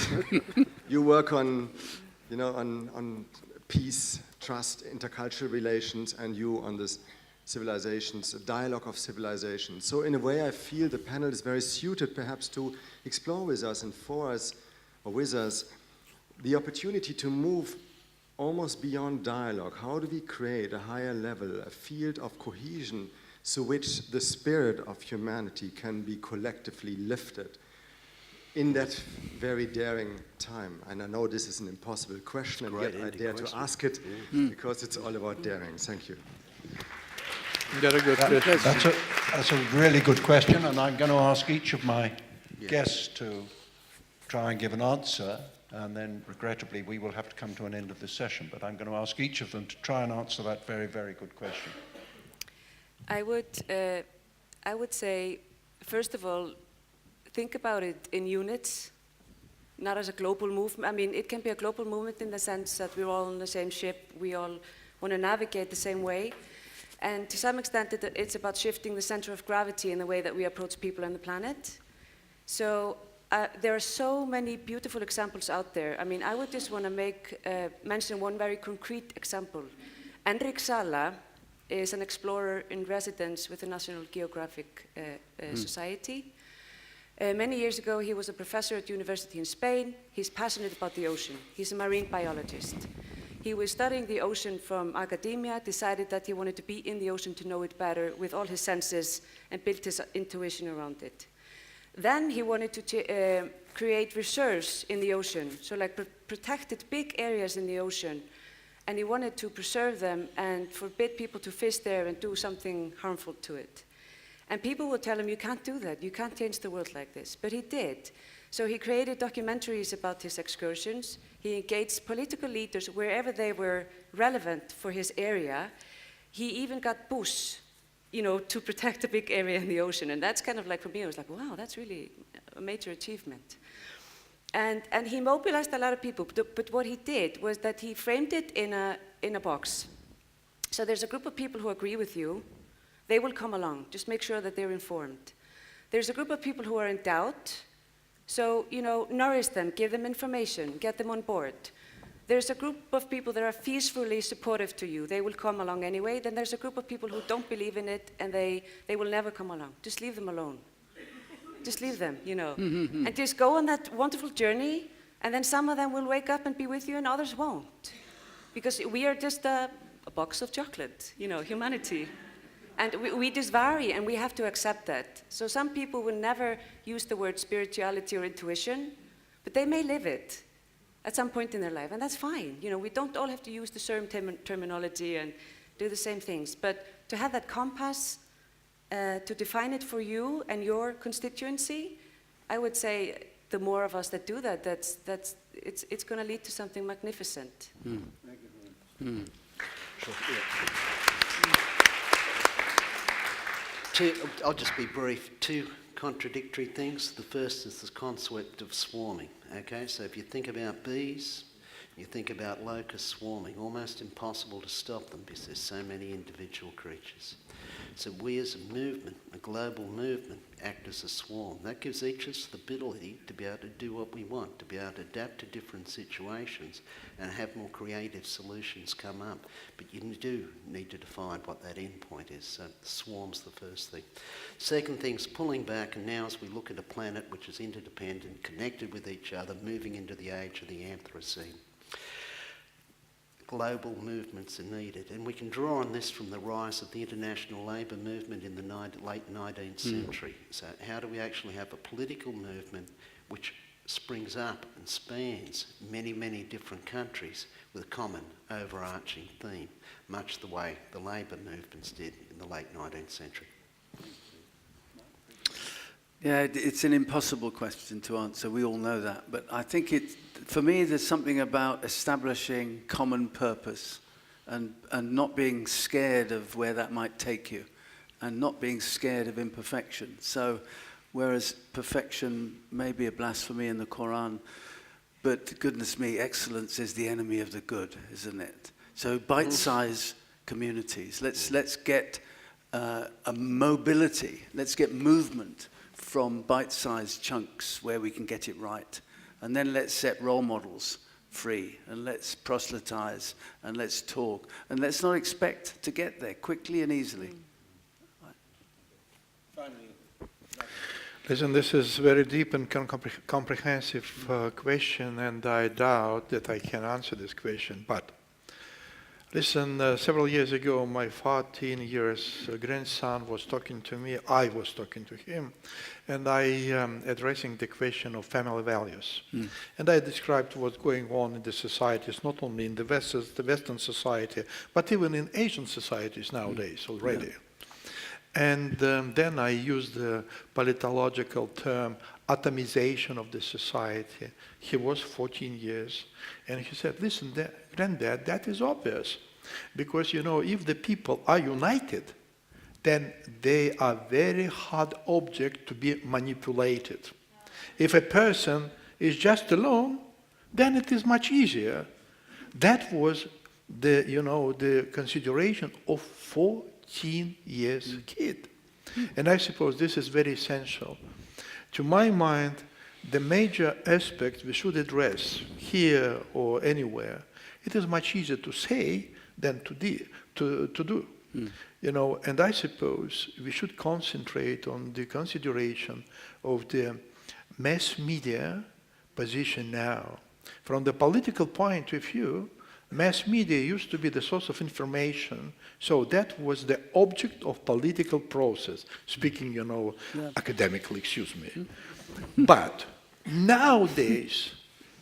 You work on, on peace, trust, intercultural relations, and you on this civilizations, a dialogue of civilizations. So in a way, I feel the panel is very suited perhaps to explore with us and for us, or with us, the opportunity to move almost beyond dialogue. How do we create a higher level, a field of cohesion, through which the spirit of humanity can be collectively lifted in that very daring time? And I know this is an impossible question, and yet I dare to ask it because it's all about daring. Thank you. Very good question. That's a really good question, and I'm going to ask each of my guests to try and give an answer, and then regrettably we will have to come to an end of this session, but I'm going to ask each of them to try and answer that very, very good question. I would say, first of all, think about it in units, not as a global movement. I mean, it can be a global movement in the sense that we're all on the same ship, we all want to navigate the same way. And to some extent, it's about shifting the center of gravity in the way that we approach people on the planet. So there are so many beautiful examples out there. I mean, I would just want to mention one very concrete example. Enric Sala is an explorer in residence with the National Geographic Society. Many years ago, he was a professor at university in Spain. He's passionate about the ocean. He's a marine biologist. He was studying the ocean from academia, decided that he wanted to be in the ocean to know it better with all his senses, and built his intuition around it. Then he wanted to create reserves in the ocean, so like protected big areas in the ocean, and he wanted to preserve them and forbid people to fish there and do something harmful to it. And people would tell him, you can't do that, you can't change the world like this, but he did. So he created documentaries about his excursions. He engaged political leaders wherever they were relevant for his area. He even got Bush, to protect a big area in the ocean. And that's kind of like, for me, I was like, wow, that's really a major achievement. And he mobilized a lot of people, but what he did was that he framed it in a box. So there's a group of people who agree with you. They will come along. Just make sure that they're informed. There's a group of people who are in doubt. So, nourish them, give them information, get them on board. There's a group of people that are peacefully supportive to you. They will come along anyway. Then there's a group of people who don't believe in it, and they will never come along. Just leave them alone. Just leave them, And just go on that wonderful journey, and then some of them will wake up and be with you, and others won't. Because we are just a box of chocolate, humanity. And we just vary, and we have to accept that. So some people will never use the word spirituality or intuition, but they may live it at some point in their life, and that's fine. We don't all have to use the same terminology and do the same things, but to have that compass, to define it for you and your constituency, I would say the more of us that do that, it's going to lead to something magnificent. Thank you. Sure. I'll just be brief. Two contradictory things. The first is the concept of swarming. Okay, so if you think about bees, You think about locust swarming, almost impossible to stop them because there's so many individual creatures. So we as a movement, a global movement, act as a swarm. That gives each of us the ability to be able to do what we want, to be able to adapt to different situations and have more creative solutions come up. But you do need to define what that end point is. So swarm's the first thing. Second thing is pulling back, and now as we look at a planet which is interdependent, connected with each other, moving into the age of the Anthropocene. Global movements are needed, and we can draw on this from the rise of the international labour movement in the late 19th century. So how do we actually have a political movement which springs up and spans many, many different countries with a common overarching theme, much the way the labour movements did in the late 19th century? Yeah, it's an impossible question to answer. We all know that. But I think for me, there's something about establishing common purpose and not being scared of where that might take you and not being scared of imperfection. So whereas perfection may be a blasphemy in the Quran, but goodness me, excellence is the enemy of the good, isn't it? So bite-sized communities. Let's get a mobility. Let's get movement from bite-sized chunks where we can get it right. And then let's set role models free, and let's proselytize, and let's talk. And let's not expect to get there quickly and easily. Finally. Listen, this is very deep and comprehensive question, and I doubt that I can answer this question. But listen, several years ago, my 14 years grandson was talking to me. I was talking to him, and I addressing the question of family values. And I described what's going on in the societies, not only in the Western society, but even in Asian societies nowadays already. Yeah. And then I used the politological term atomization of the society. He was 14 years, and he said, listen, Granddad, that is obvious. Because, you know, if the people are united, then they are very hard object to be manipulated. If a person is just alone, then it is much easier. That was the, you know, the consideration of 14 years kid. And I suppose this is very essential. To my mind, the major aspect we should address here or anywhere, it is much easier to say than to do. You know, and I suppose we should concentrate on the consideration of the mass media position now. From the political point of view, mass media used to be the source of information, so that was the object of political process, speaking, you know, academically, excuse me. But nowadays,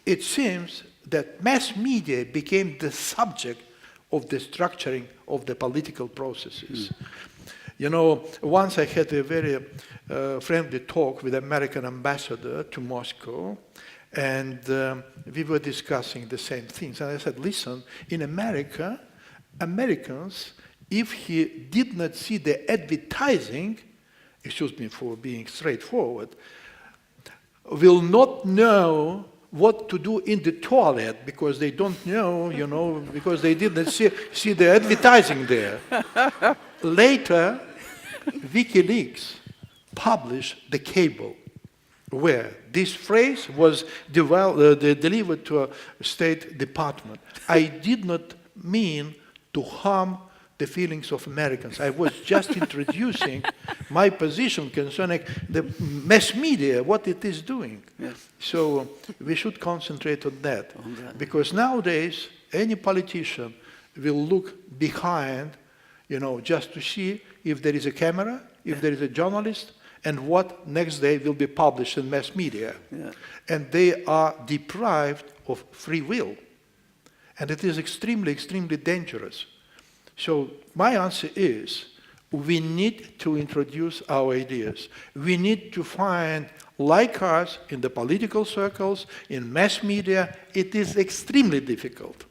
it seems that mass media became the subject of the structuring of the political processes. You know, once I had a very friendly talk with the American ambassador to Moscow, and we were discussing the same things. And I said, listen, in America, Americans, if he did not see the advertising, excuse me for being straightforward, will not know what to do in the toilet because they don't know, you know, because they didn't see the advertising there. Later, WikiLeaks published the cable where this phrase was delivered to a State Department. I did not mean to harm the feelings of Americans. I was just introducing my position concerning the mass media, what it is doing. Yes. So we should concentrate on that. Because nowadays, any politician will look behind, you know, just to see if there is a camera, if there is a journalist, and what next day will be published in mass media. Yeah. And they are deprived of free will. And it is extremely, extremely dangerous. So my answer is, we need to introduce our ideas. We need to find, like us, in the political circles, in mass media, it is extremely difficult.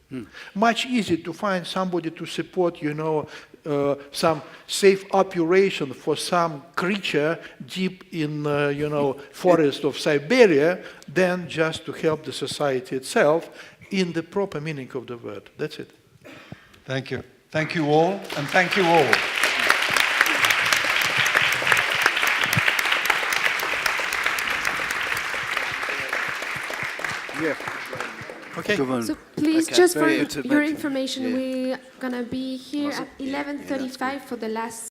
Much easier to find somebody to support, you know, some safe operation for some creature deep in, forest of Siberia than just to help the society itself in the proper meaning of the word. That's it. Thank you. Thank you all, and thank you all. Okay. So please, Okay, just for very good to your mention. information, Yeah. we're gonna be here at 11:35 for the last